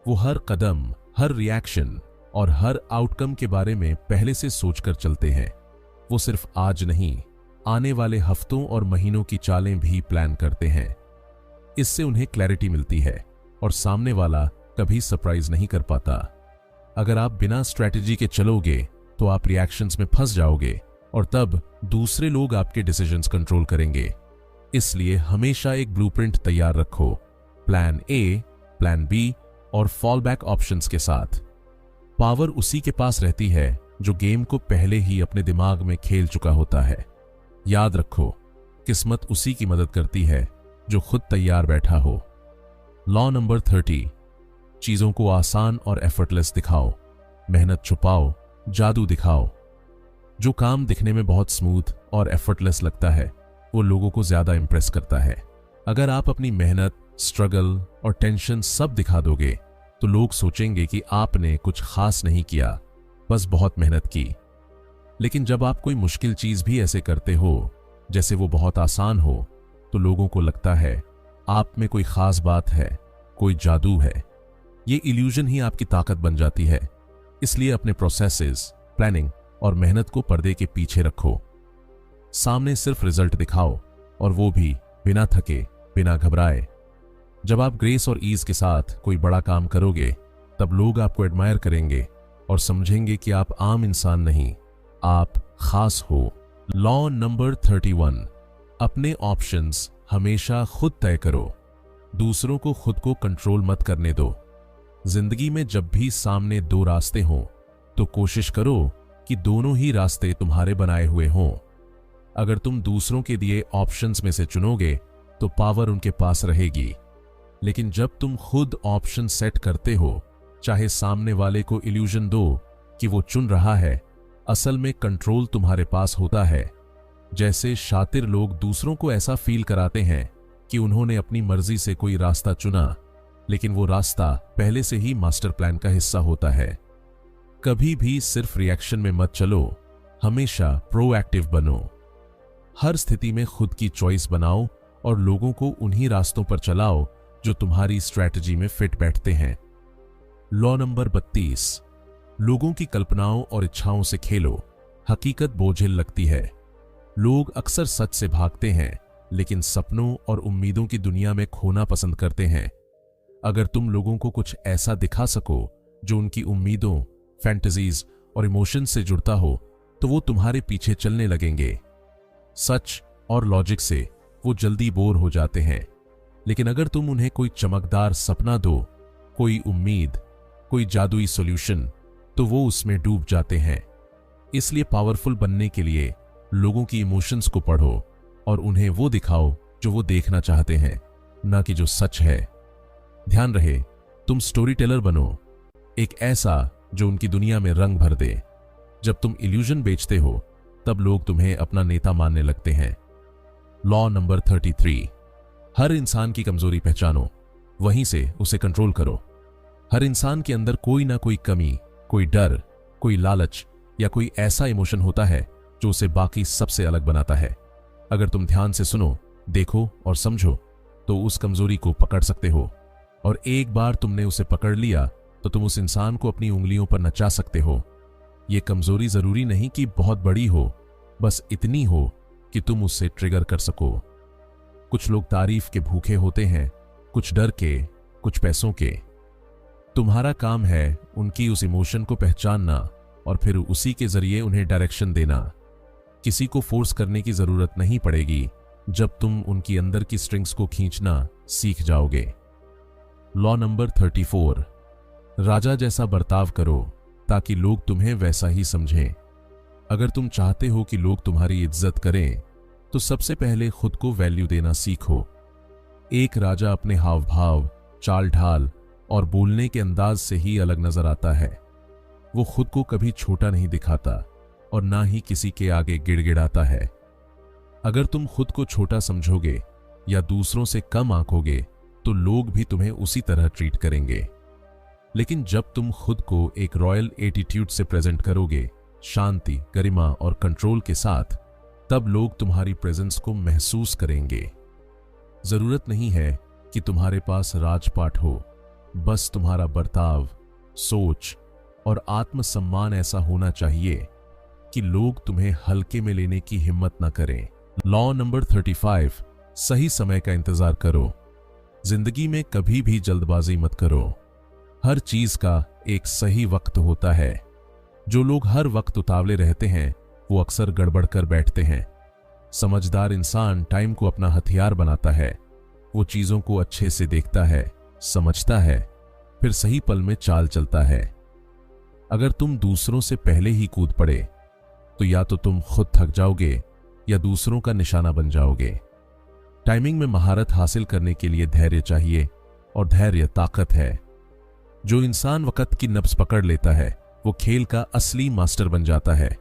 वो हर कदम, हर रिएक्शन और हर आउटकम के बारे में पहले से सोचकर चलते हैं। वो सिर्फ आज नहीं, आने वाले हफ्तों और महीनों की चालें भी प्लान करते हैं। इससे उन्हें क्लैरिटी मिलती है और सामने वाला कभी सरप्राइज नहीं कर पाता। अगर आप बिना स्ट्रैटेजी के चलोगे तो आप रिएक्शंस में फंस जाओगे और तब दूसरे लोग आपके डिसीजंस कंट्रोल करेंगे। इसलिए हमेशा एक ब्लूप्रिंट तैयार रखो, प्लान ए, प्लान बी और फॉल बैक ऑप्शंस के साथ। पावर उसी के पास रहती है जो गेम को पहले ही अपने दिमाग में खेल चुका होता है। याद रखो, किस्मत उसी की मदद करती है जो खुद तैयार बैठा हो। लॉ नंबर 30, चीजों को आसान और एफर्टलेस दिखाओ। मेहनत छुपाओ, जादू दिखाओ। जो काम दिखने में बहुत स्मूथ और एफर्टलेस लगता है, वो लोगों को ज्यादा इंप्रेस करता है। अगर आप अपनी मेहनत, स्ट्रगल और टेंशन सब दिखा दोगे तो लोग सोचेंगे कि आपने कुछ खास नहीं किया, बस बहुत मेहनत की। लेकिन जब आप कोई मुश्किल चीज भी ऐसे करते हो जैसे वो बहुत आसान हो, तो लोगों को लगता है आप में कोई खास बात है, कोई जादू है। ये इल्यूजन ही आपकी ताकत बन जाती है। इसलिए अपने प्रोसेसेस, प्लानिंग और मेहनत को पर्दे के पीछे रखो। सामने सिर्फ रिजल्ट दिखाओ, और वो भी बिना थके, बिना घबराए। जब आप ग्रेस और ईज के साथ कोई बड़ा काम करोगे, तब लोग आपको एडमायर करेंगे और समझेंगे कि आप आम इंसान नहीं, आप खास हो। लॉ नंबर 31, अपने ऑप्शंस हमेशा खुद तय करो। दूसरों को खुद को कंट्रोल मत करने दो। जिंदगी में जब भी सामने दो रास्ते हों, तो कोशिश करो कि दोनों ही रास्ते तुम्हारे बनाए हुए हों। अगर तुम दूसरों के दिए ऑप्शंस में से चुनोगे तो पावर उनके पास रहेगी। लेकिन जब तुम खुद ऑप्शन सेट करते हो, चाहे सामने वाले को इल्यूजन दो कि वो चुन रहा है, असल में कंट्रोल तुम्हारे पास होता है। जैसे शातिर लोग दूसरों को ऐसा फील कराते हैं कि उन्होंने अपनी मर्जी से कोई रास्ता चुना, लेकिन वो रास्ता पहले से ही मास्टर प्लान का हिस्सा होता है। कभी भी सिर्फ रिएक्शन में मत चलो, हमेशा प्रोएक्टिव बनो। हर स्थिति में खुद की चॉइस बनाओ और लोगों को उन्हीं रास्तों पर चलाओ जो तुम्हारी स्ट्रैटेजी में फिट बैठते हैं। लॉ नंबर 32, लोगों की कल्पनाओं और इच्छाओं से खेलो। हकीकत बोझिल लगती है। लोग अक्सर सच से भागते हैं, लेकिन सपनों और उम्मीदों की दुनिया में खोना पसंद करते हैं। अगर तुम लोगों को कुछ ऐसा दिखा सको जो उनकी उम्मीदों, फैंटेसीज और इमोशंस से जुड़ता हो, तो वो तुम्हारे पीछे चलने लगेंगे। सच और लॉजिक से वो जल्दी बोर हो जाते हैं, लेकिन अगर तुम उन्हें कोई चमकदार सपना दो, कोई उम्मीद, कोई जादुई सॉल्यूशन, तो वो उसमें डूब जाते हैं। इसलिए पावरफुल बनने के लिए लोगों की इमोशंस को पढ़ो और उन्हें वो दिखाओ जो वो देखना चाहते हैं, ना कि जो सच है। ध्यान रहे, तुम स्टोरी टेलर बनो, एक ऐसा जो उनकी दुनिया में रंग भर दे। जब तुम इल्यूजन बेचते हो, तब लोग तुम्हें अपना नेता मानने लगते हैं। लॉ नंबर 33, हर इंसान की कमजोरी पहचानो, वहीं से उसे कंट्रोल करो। हर इंसान के अंदर कोई ना कोई कमी, कोई डर, कोई लालच या कोई ऐसा इमोशन होता है जो उसे बाकी सबसे अलग बनाता है। अगर तुम ध्यान से सुनो, देखो और समझो, तो उस कमजोरी को पकड़ सकते हो। और एक बार तुमने उसे पकड़ लिया तो तुम उस इंसान को अपनी उंगलियों पर नचा सकते हो। यह कमजोरी जरूरी नहीं कि बहुत बड़ी हो, बस इतनी हो कि तुम उससे ट्रिगर कर सको। कुछ लोग तारीफ के भूखे होते हैं, कुछ डर के, कुछ पैसों के। तुम्हारा काम है उनकी उस इमोशन को पहचानना और फिर उसी के जरिए उन्हें डायरेक्शन देना। किसी को फोर्स करने की जरूरत नहीं पड़ेगी जब तुम उनकी अंदर की स्ट्रिंग्स को खींचना सीख जाओगे। लॉ नंबर 34, राजा जैसा बर्ताव करो ताकि लोग तुम्हें वैसा ही समझें। अगर तुम चाहते हो कि लोग तुम्हारी इज्जत करें, तो सबसे पहले खुद को वैल्यू देना सीखो। एक राजा अपने हाव भाव, चाल ढाल और बोलने के अंदाज से ही अलग नजर आता है। वो खुद को कभी छोटा नहीं दिखाता और ना ही किसी के आगे गिड़गिड़ाता है। अगर तुम खुद को छोटा समझोगे या दूसरों से कम आंकोगे, तो लोग भी तुम्हें उसी तरह ट्रीट करेंगे। लेकिन जब तुम खुद को एक रॉयल एटीट्यूड से प्रेजेंट करोगे, शांति, गरिमा और कंट्रोल के साथ, तब लोग तुम्हारी प्रेजेंस को महसूस करेंगे। जरूरत नहीं है कि तुम्हारे पास राजपाट हो, बस तुम्हारा बर्ताव, सोच और आत्मसम्मान ऐसा होना चाहिए कि लोग तुम्हें हल्के में लेने की हिम्मत न करें। लॉ नंबर 35, सही समय का इंतजार करो। जिंदगी में कभी भी जल्दबाजी मत करो। हर चीज का एक सही वक्त होता है। जो लोग हर वक्त उतावले रहते हैं, वो अक्सर गड़बड़ कर बैठते हैं। समझदार इंसान टाइम को अपना हथियार बनाता है। वो चीजों को अच्छे से देखता है, समझता है, फिर सही पल में चाल चलता है। अगर तुम दूसरों से पहले ही कूद पड़े, तो या तो तुम खुद थक जाओगे या दूसरों का निशाना बन जाओगे। टाइमिंग में महारत हासिल करने के लिए धैर्य चाहिए, और धैर्य ताकत है। जो इंसान वक्त की नब्ज पकड़ लेता है, वो खेल का असली मास्टर बन जाता है।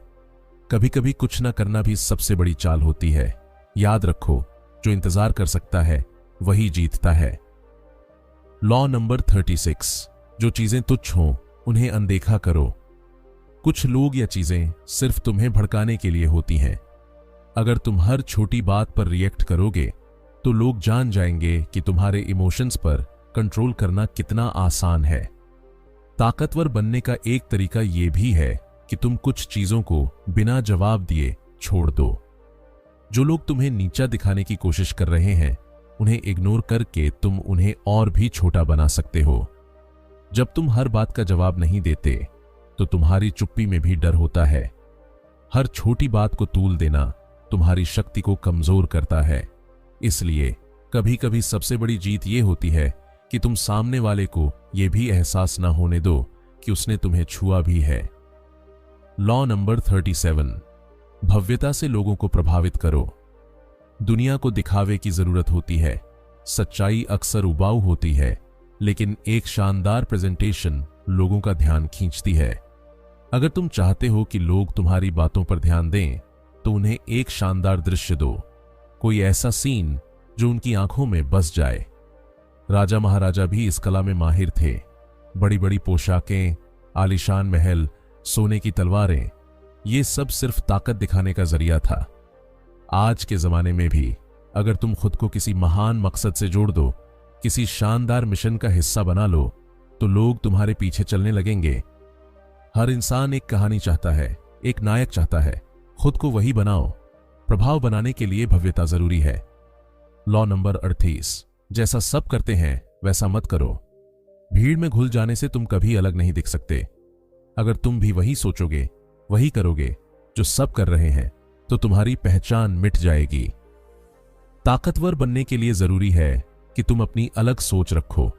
कभी कभी कुछ ना करना भी सबसे बड़ी चाल होती है। याद रखो, जो इंतजार कर सकता है वही जीतता है। लॉ नंबर 36, जो चीजें तुच्छ हों उन्हें अनदेखा करो। कुछ लोग या चीजें सिर्फ तुम्हें भड़काने के लिए होती हैं। अगर तुम हर छोटी बात पर रिएक्ट करोगे, तो लोग जान जाएंगे कि तुम्हारे इमोशंस पर कंट्रोल करना कितना आसान है। ताकतवर बनने का एक तरीका यह भी है कि तुम कुछ चीजों को बिना जवाब दिए छोड़ दो। जो लोग तुम्हें नीचा दिखाने की कोशिश कर रहे हैं, उन्हें इग्नोर करके तुम उन्हें और भी छोटा बना सकते हो। जब तुम हर बात का जवाब नहीं देते, तो तुम्हारी चुप्पी में भी डर होता है। हर छोटी बात को तूल देना तुम्हारी शक्ति को कमजोर करता है। इसलिए कभी कभी सबसे बड़ी जीत यह होती है कि तुम सामने वाले को यह भी एहसास न होने दो कि उसने तुम्हें छुआ भी है। लॉ नंबर 37, भव्यता से लोगों को प्रभावित करो। दुनिया को दिखावे की जरूरत होती है। सच्चाई अक्सर उबाऊ होती है, लेकिन एक शानदार प्रेजेंटेशन लोगों का ध्यान खींचती है। अगर तुम चाहते हो कि लोग तुम्हारी बातों पर ध्यान दें, तो उन्हें एक शानदार दृश्य दो। कोई ऐसा सीन जो उनकी आंखों में बस जाए। राजा महाराजा भी इस कला में माहिर थे। बड़ी बड़ी पोशाकें, आलीशान महल, सोने की तलवारें, ये सब सिर्फ ताकत दिखाने का जरिया था। आज के जमाने में भी अगर तुम खुद को किसी महान मकसद से जोड़ दो, किसी शानदार मिशन का हिस्सा बना लो, तो लोग तुम्हारे पीछे चलने लगेंगे। हर इंसान एक कहानी चाहता है, एक नायक चाहता है। खुद को वही बनाओ। प्रभाव बनाने के लिए भव्यता जरूरी है, लॉ नंबर 38, जैसा सब करते हैं वैसा मत करो। भीड़ में घुल जाने से तुम कभी अलग नहीं दिख सकते। अगर तुम भी वही सोचोगे, वही करोगे जो सब कर रहे हैं, तो तुम्हारी पहचान मिट जाएगी। ताकतवर बनने के लिए जरूरी है कि तुम अपनी अलग सोच रखो।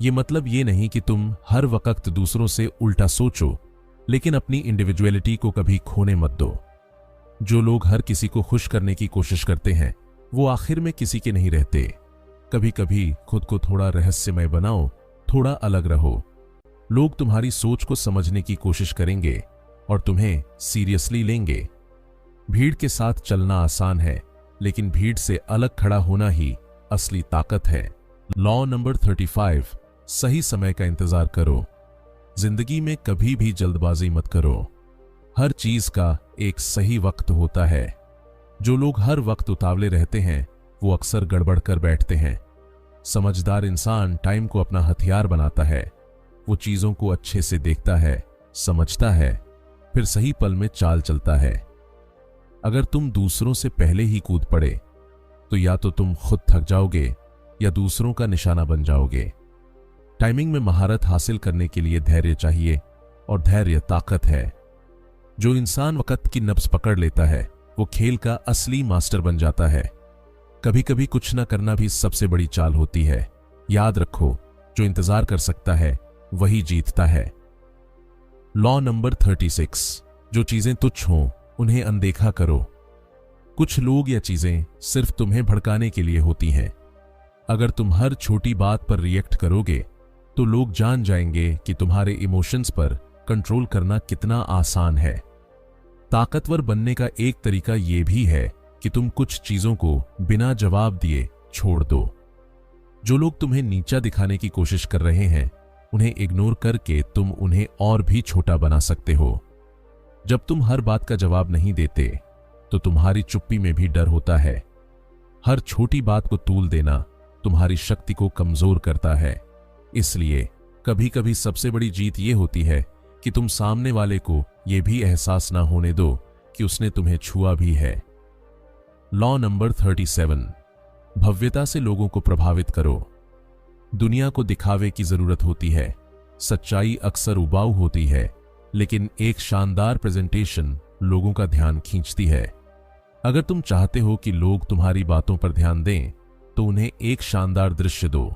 ये मतलब ये नहीं कि तुम हर वक्त दूसरों से उल्टा सोचो, लेकिन अपनी इंडिविजुअलिटी को कभी खोने मत दो। जो लोग हर किसी को खुश करने की कोशिश करते हैं, वो आखिर में किसी के नहीं रहते। कभी कभी खुद को थोड़ा रहस्यमय बनाओ, थोड़ा अलग रहो। लोग तुम्हारी सोच को समझने की कोशिश करेंगे और तुम्हें सीरियसली लेंगे। भीड़ के साथ चलना आसान है, लेकिन भीड़ से अलग खड़ा होना ही असली ताकत है। लॉ नंबर 35, सही समय का इंतजार करो। जिंदगी में कभी भी जल्दबाजी मत करो। हर चीज का एक सही वक्त होता है। जो लोग हर वक्त उतावले रहते हैं, वो अक्सर गड़बड़ कर बैठते हैं। समझदार इंसान टाइम को अपना हथियार बनाता है। वो चीजों को अच्छे से देखता है, समझता है, फिर सही पल में चाल चलता है। अगर तुम दूसरों से पहले ही कूद पड़े, तो या तो तुम खुद थक जाओगे या दूसरों का निशाना बन जाओगे। टाइमिंग में महारत हासिल करने के लिए धैर्य चाहिए, और धैर्य ताकत है। जो इंसान वक्त की नब्ज पकड़ लेता है, वो खेल का असली मास्टर बन जाता है। कभी कभी कुछ ना करना भी सबसे बड़ी चाल होती है। याद रखो, जो इंतजार कर सकता है वही जीतता है। लॉ नंबर 36, जो चीजें तुच्छ हों उन्हें अनदेखा करो। कुछ लोग या चीजें सिर्फ तुम्हें भड़काने के लिए होती हैं। अगर तुम हर छोटी बात पर रिएक्ट करोगे, तो लोग जान जाएंगे कि तुम्हारे इमोशंस पर कंट्रोल करना कितना आसान है। ताकतवर बनने का एक तरीका यह भी है कि तुम कुछ चीजों को बिना जवाब दिए छोड़ दो। जो लोग तुम्हें नीचा दिखाने की कोशिश कर रहे हैं, उन्हें इग्नोर करके तुम उन्हें और भी छोटा बना सकते हो। जब तुम हर बात का जवाब नहीं देते, तो तुम्हारी चुप्पी में भी डर होता है। हर छोटी बात को तूल देना तुम्हारी शक्ति को कमजोर करता है। इसलिए कभी कभी सबसे बड़ी जीत यह होती है कि तुम सामने वाले को यह भी एहसास ना होने दो कि उसने तुम्हें छुआ भी है। लॉ नंबर 37, भव्यता से लोगों को प्रभावित करो। दुनिया को दिखावे की जरूरत होती है। सच्चाई अक्सर उबाऊ होती है, लेकिन एक शानदार प्रेजेंटेशन लोगों का ध्यान खींचती है। अगर तुम चाहते हो कि लोग तुम्हारी बातों पर ध्यान दें, तो उन्हें एक शानदार दृश्य दो।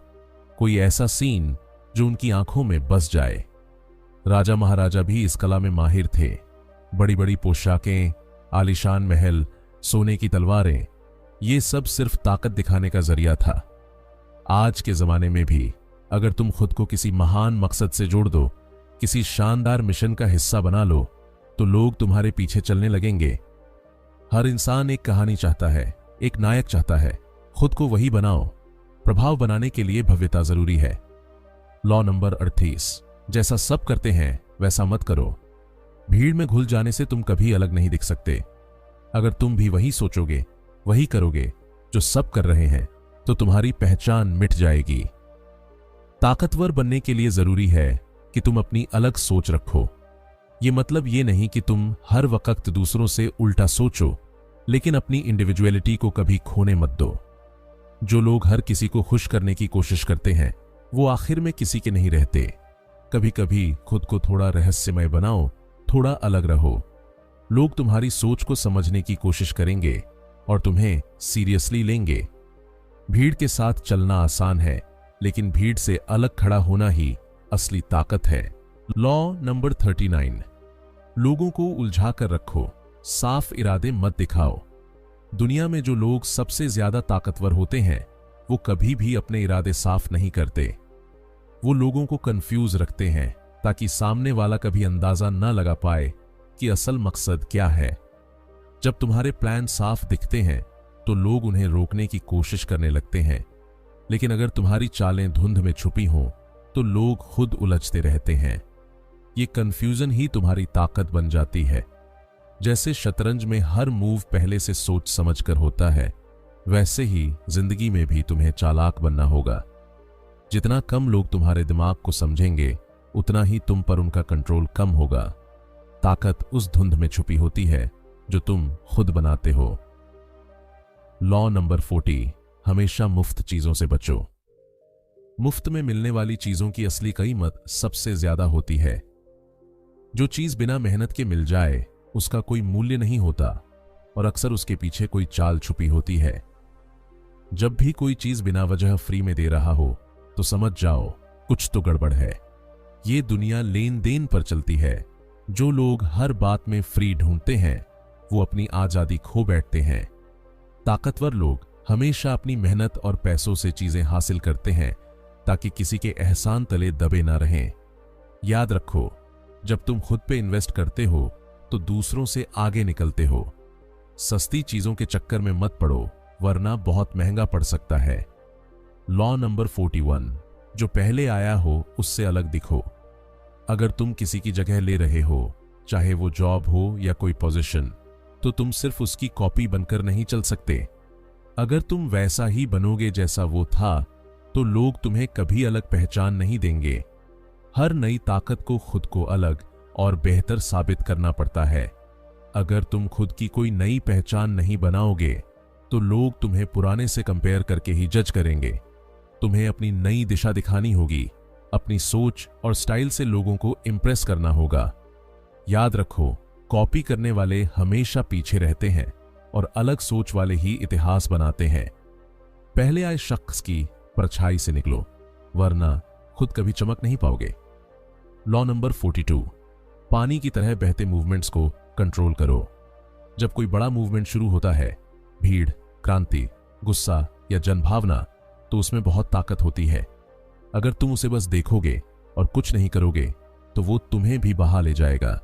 कोई ऐसा सीन जो उनकी आंखों में बस जाए। राजा महाराजा भी इस कला में माहिर थे। बड़ी बड़ी पोशाकें, आलीशान महल, सोने की तलवारें, ये सब सिर्फ ताकत दिखाने का जरिया था। आज के जमाने में भी अगर तुम खुद को किसी महान मकसद से जोड़ दो, किसी शानदार मिशन का हिस्सा बना लो, तो लोग तुम्हारे पीछे चलने लगेंगे। हर इंसान एक कहानी चाहता है, एक नायक चाहता है। खुद को वही बनाओ। प्रभाव बनाने के लिए भव्यता जरूरी है। लॉ नंबर 38, जैसा सब करते हैं वैसा मत करो। भीड़ में घुल जाने से तुम कभी अलग नहीं दिख सकते। अगर तुम भी वही सोचोगे, वही करोगे जो सब कर रहे हैं, तो तुम्हारी पहचान मिट जाएगी। ताकतवर बनने के लिए जरूरी है कि तुम अपनी अलग सोच रखो। ये मतलब ये नहीं कि तुम हर वक्त दूसरों से उल्टा सोचो, लेकिन अपनी इंडिविजुअलिटी को कभी खोने मत दो। जो लोग हर किसी को खुश करने की कोशिश करते हैं, वो आखिर में किसी के नहीं रहते। कभी कभी खुद को थोड़ा रहस्यमय बनाओ, थोड़ा अलग रहो। लोग तुम्हारी सोच को समझने की कोशिश करेंगे और तुम्हें सीरियसली लेंगे। भीड़ के साथ चलना आसान है, लेकिन भीड़ से अलग खड़ा होना ही असली ताकत है। लॉ नंबर 39, लोगों को उलझा कर रखो, साफ इरादे मत दिखाओ। दुनिया में जो लोग सबसे ज्यादा ताकतवर होते हैं, वो कभी भी अपने इरादे साफ नहीं करते। वो लोगों को कंफ्यूज रखते हैं ताकि सामने वाला कभी अंदाजा न लगा पाए कि असल मकसद क्या है। जब तुम्हारे प्लान साफ दिखते हैं, तो लोग उन्हें रोकने की कोशिश करने लगते हैं। लेकिन अगर तुम्हारी चालें धुंध में छुपी हों, तो लोग खुद उलझते रहते हैं। ये कंफ्यूजन ही तुम्हारी ताकत बन जाती है। जैसे शतरंज में हर मूव पहले से सोच समझकर होता है, वैसे ही जिंदगी में भी तुम्हें चालाक बनना होगा। जितना कम लोग तुम्हारे दिमाग को समझेंगे, उतना ही तुम पर उनका कंट्रोल कम होगा। ताकत उस धुंध में छुपी होती है जो तुम खुद बनाते हो। लॉ नंबर 40, हमेशा मुफ्त चीजों से बचो। मुफ्त में मिलने वाली चीजों की असली कीमत सबसे ज्यादा होती है। जो चीज बिना मेहनत के मिल जाए उसका कोई मूल्य नहीं होता और अक्सर उसके पीछे कोई चाल छुपी होती है। जब भी कोई चीज बिना वजह फ्री में दे रहा हो तो समझ जाओ कुछ तो गड़बड़ है। ये दुनिया लेन देन पर चलती है। जो लोग हर बात में फ्री ढूंढते हैं वो अपनी आजादी खो बैठते हैं। ताकतवर लोग हमेशा अपनी मेहनत और पैसों से चीजें हासिल करते हैं ताकि किसी के एहसान तले दबे ना रहें। याद रखो, जब तुम खुद पे इन्वेस्ट करते हो तो दूसरों से आगे निकलते हो। सस्ती चीजों के चक्कर में मत पड़ो वरना बहुत महंगा पड़ सकता है। लॉ नंबर 41, जो पहले आया हो उससे अलग दिखो। अगर तुम किसी की जगह ले रहे हो, चाहे वो जॉब हो या कोई पोजीशन, तो तुम सिर्फ उसकी कॉपी बनकर नहीं चल सकते। अगर तुम वैसा ही बनोगे जैसा वो था तो लोग तुम्हें कभी अलग पहचान नहीं देंगे। हर नई ताकत को खुद को अलग और बेहतर साबित करना पड़ता है। अगर तुम खुद की कोई नई पहचान नहीं बनाओगे तो लोग तुम्हें पुराने से कंपेयर करके ही जज करेंगे। तुम्हें अपनी नई दिशा दिखानी होगी। अपनी सोच और स्टाइल से लोगों को इंप्रेस करना होगा। याद रखो, कॉपी करने वाले हमेशा पीछे रहते हैं और अलग सोच वाले ही इतिहास बनाते हैं। पहले आए शख्स की परछाई से निकलो वरना खुद कभी चमक नहीं पाओगे। लॉ नंबर 42, पानी की तरह बहते मूवमेंट्स को कंट्रोल करो। जब कोई बड़ा मूवमेंट शुरू होता है, भीड़, क्रांति, गुस्सा या जनभावना, तो उसमें बहुत ताकत होती है। अगर तुम उसे बस देखोगे और कुछ नहीं करोगे तो वो तुम्हें भी बहा ले जाएगा।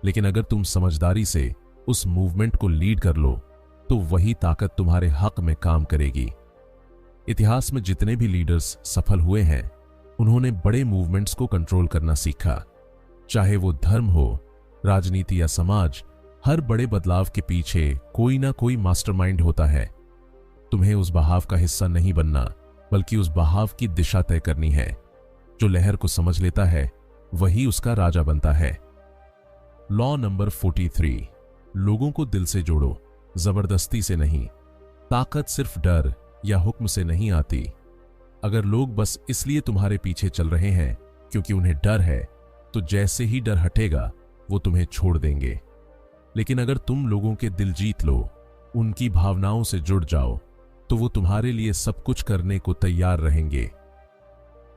लेकिन अगर तुम समझदारी से उस मूवमेंट को लीड कर लो तो वही ताकत तुम्हारे हक में काम करेगी। इतिहास में जितने भी लीडर्स सफल हुए हैं उन्होंने बड़े मूवमेंट्स को कंट्रोल करना सीखा। चाहे वो धर्म हो, राजनीति या समाज, हर बड़े बदलाव के पीछे कोई ना कोई मास्टरमाइंड होता है। तुम्हें उस बहाव का हिस्सा नहीं बनना बल्कि उस बहाव की दिशा तय करनी है। जो लहर को समझ लेता है वही उसका राजा बनता है। लॉ नंबर 43, लोगों को दिल से जोड़ो, जबरदस्ती से नहीं। ताकत सिर्फ डर या हुक्म से नहीं आती। अगर लोग बस इसलिए तुम्हारे पीछे चल रहे हैं क्योंकि उन्हें डर है, तो जैसे ही डर हटेगा वो तुम्हें छोड़ देंगे। लेकिन अगर तुम लोगों के दिल जीत लो, उनकी भावनाओं से जुड़ जाओ, तो वो तुम्हारे लिए सब कुछ करने को तैयार रहेंगे।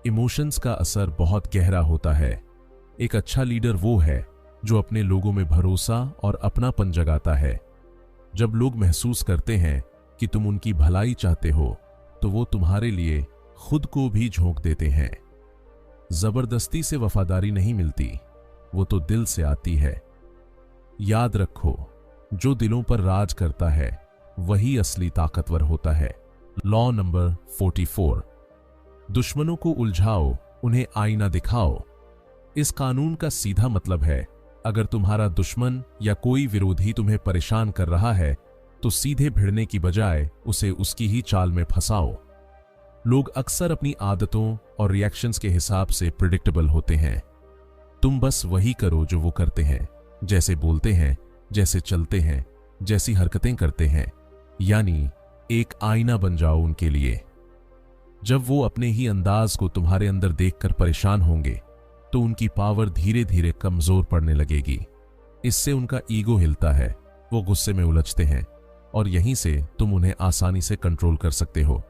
इमोशंस का असर बहुत गहरा होता है। एक अच्छा लीडर वो है जो अपने लोगों में भरोसा और अपनापन जगाता है। जब लोग महसूस करते हैं कि तुम उनकी भलाई चाहते हो तो वो तुम्हारे लिए खुद को भी झोंक देते हैं। जबरदस्ती से वफादारी नहीं मिलती, वो तो दिल से आती है। याद रखो, जो दिलों पर राज करता है वही असली ताकतवर होता है। लॉ नंबर 44, दुश्मनों को उलझाओ, उन्हें आईना दिखाओ। इस कानून का सीधा मतलब है, अगर तुम्हारा दुश्मन या कोई विरोधी तुम्हें परेशान कर रहा है तो सीधे भिड़ने की बजाय उसे उसकी ही चाल में फंसाओ। लोग अक्सर अपनी आदतों और रिएक्शंस के हिसाब से प्रिडिक्टेबल होते हैं। तुम बस वही करो जो वो करते हैं, जैसे बोलते हैं, जैसे चलते हैं, जैसी हरकतें करते हैं, यानी एक आईना बन जाओ उनके लिए। जब वो अपने ही अंदाज को तुम्हारे अंदर देखकर परेशान होंगे तो उनकी पावर धीरे धीरे कमजोर पड़ने लगेगी। इससे उनका ईगो हिलता है, वो गुस्से में उलझते हैं और यहीं से तुम उन्हें आसानी से कंट्रोल कर सकते हो।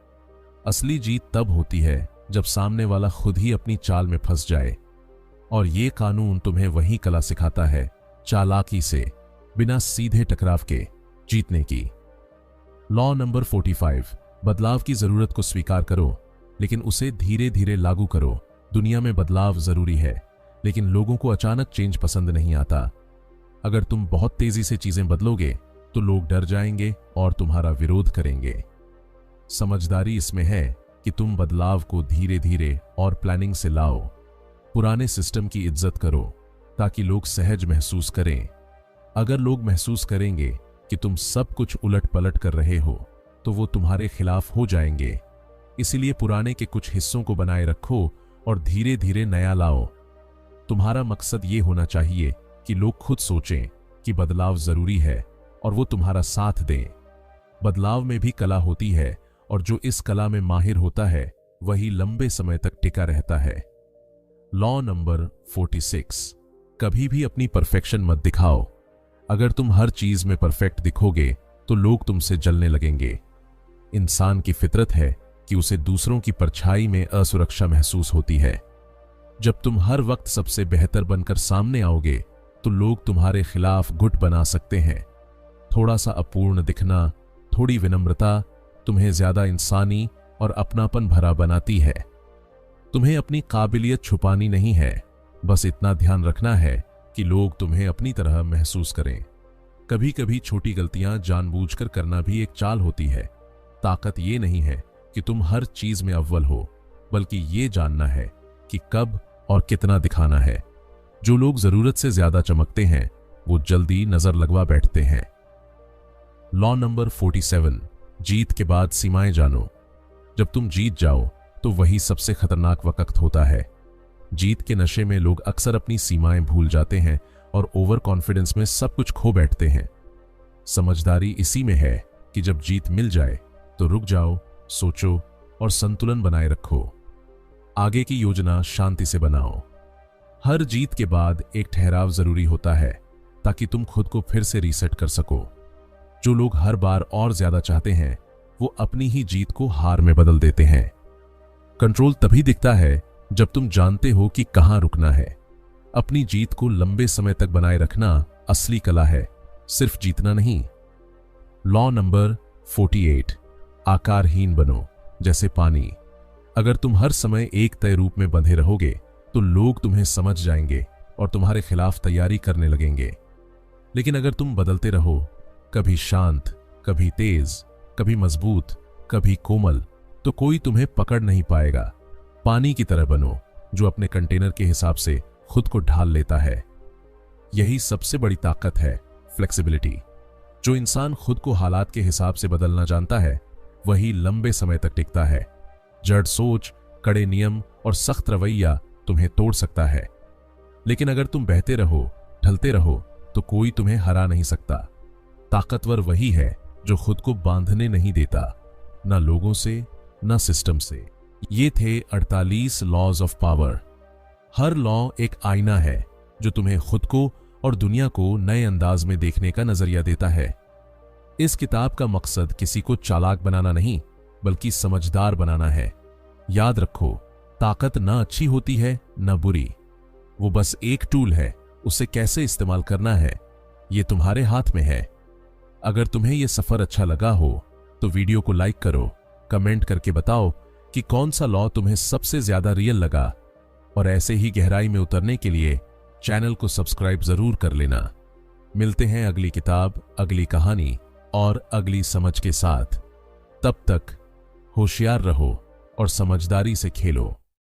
असली जीत तब होती है जब सामने वाला खुद ही अपनी चाल में फंस जाए। और ये कानून तुम्हें वही कला सिखाता है, चालाकी से, बिना सीधे टकराव के जीतने की। लॉ नंबर 45, बदलाव की जरूरत को स्वीकार करो लेकिन उसे धीरे धीरे लागू करो। दुनिया में बदलाव जरूरी है लेकिन लोगों को अचानक चेंज पसंद नहीं आता। अगर तुम बहुत तेजी से चीजें बदलोगे तो लोग डर जाएंगे और तुम्हारा विरोध करेंगे। समझदारी इसमें है कि तुम बदलाव को धीरे धीरे और प्लानिंग से लाओ। पुराने सिस्टम की इज्जत करो ताकि लोग सहज महसूस करें। अगर लोग महसूस करेंगे कि तुम सब कुछ उलट पलट कर रहे हो तो वो तुम्हारे खिलाफ हो जाएंगे। इसीलिए पुराने के कुछ हिस्सों को बनाए रखो और धीरे धीरे नया लाओ। तुम्हारा मकसद ये होना चाहिए कि लोग खुद सोचें कि बदलाव जरूरी है और वो तुम्हारा साथ दें। बदलाव में भी कला होती है और जो इस कला में माहिर होता है वही लंबे समय तक टिका रहता है। लॉ नंबर 46, कभी भी अपनी परफेक्शन मत दिखाओ। अगर तुम हर चीज में परफेक्ट दिखोगे तो लोग तुमसे जलने लगेंगे। इंसान की फितरत है कि उसे दूसरों की परछाई में असुरक्षा महसूस होती है। जब तुम हर वक्त सबसे बेहतर बनकर सामने आओगे तो लोग तुम्हारे खिलाफ गुट बना सकते हैं। थोड़ा सा अपूर्ण दिखना, थोड़ी विनम्रता तुम्हें ज्यादा इंसानी और अपनापन भरा बनाती है। तुम्हें अपनी काबिलियत छुपानी नहीं है, बस इतना ध्यान रखना है कि लोग तुम्हें अपनी तरह महसूस करें। कभी कभी छोटी गलतियां जानबूझकर करना भी एक चाल होती है। ताकत ये नहीं है कि तुम हर चीज में अव्वल हो, बल्कि ये जानना है कि कब और कितना दिखाना है। जो लोग जरूरत से ज्यादा चमकते हैं वो जल्दी नजर लगवा बैठते हैं। लॉ नंबर 47, जीत के बाद सीमाएं जानो। जब तुम जीत जाओ तो वही सबसे खतरनाक वक्त होता है। जीत के नशे में लोग अक्सर अपनी सीमाएं भूल जाते हैं और ओवर कॉन्फिडेंस में सब कुछ खो बैठते हैं। समझदारी इसी में है कि जब जीत मिल जाए तो रुक जाओ, सोचो और संतुलन बनाए रखो। आगे की योजना शांति से बनाओ। हर जीत के बाद एक ठहराव जरूरी होता है ताकि तुम खुद को फिर से रीसेट कर सको। जो लोग हर बार और ज्यादा चाहते हैं वो अपनी ही जीत को हार में बदल देते हैं। कंट्रोल तभी दिखता है जब तुम जानते हो कि कहां रुकना है। अपनी जीत को लंबे समय तक बनाए रखना असली कला है, सिर्फ जीतना नहीं। लॉ नंबर 48, आकारहीन बनो जैसे पानी। अगर तुम हर समय एक तय रूप में बंधे रहोगे तो लोग तुम्हें समझ जाएंगे और तुम्हारे खिलाफ तैयारी करने लगेंगे। लेकिन अगर तुम बदलते रहो, कभी शांत, कभी तेज, कभी मजबूत, कभी कोमल, तो कोई तुम्हें पकड़ नहीं पाएगा। पानी की तरह बनो जो अपने कंटेनर के हिसाब से खुद को ढाल लेता है। यही सबसे बड़ी ताकत है, फ्लेक्सिबिलिटी। जो इंसान खुद को हालात के हिसाब से बदलना जानता है वही लंबे समय तक टिकता है। जड़ सोच, कड़े नियम और सख्त रवैया तुम्हें तोड़ सकता है, लेकिन अगर तुम बहते रहो, ढलते रहो तो कोई तुम्हें हरा नहीं सकता। ताकतवर वही है जो खुद को बांधने नहीं देता, ना लोगों से ना सिस्टम से। ये थे 48 लॉज ऑफ पावर। हर लॉ एक आईना है जो तुम्हें खुद को और दुनिया को नए अंदाज में देखने का नजरिया देता है। इस किताब का मकसद किसी को चालाक बनाना नहीं, बल्कि समझदार बनाना है। याद रखो, ताकत ना अच्छी होती है ना बुरी, वो बस एक टूल है। उसे कैसे इस्तेमाल करना है ये तुम्हारे हाथ में है। अगर तुम्हें यह सफर अच्छा लगा हो तो वीडियो को लाइक करो, कमेंट करके बताओ कि कौन सा लॉ तुम्हें सबसे ज्यादा रियल लगा, और ऐसे ही गहराई में उतरने के लिए चैनल को सब्सक्राइब जरूर कर लेना। मिलते हैं अगली किताब, अगली कहानी और अगली समझ के साथ। तब तक होशियार रहो और समझदारी से खेलो।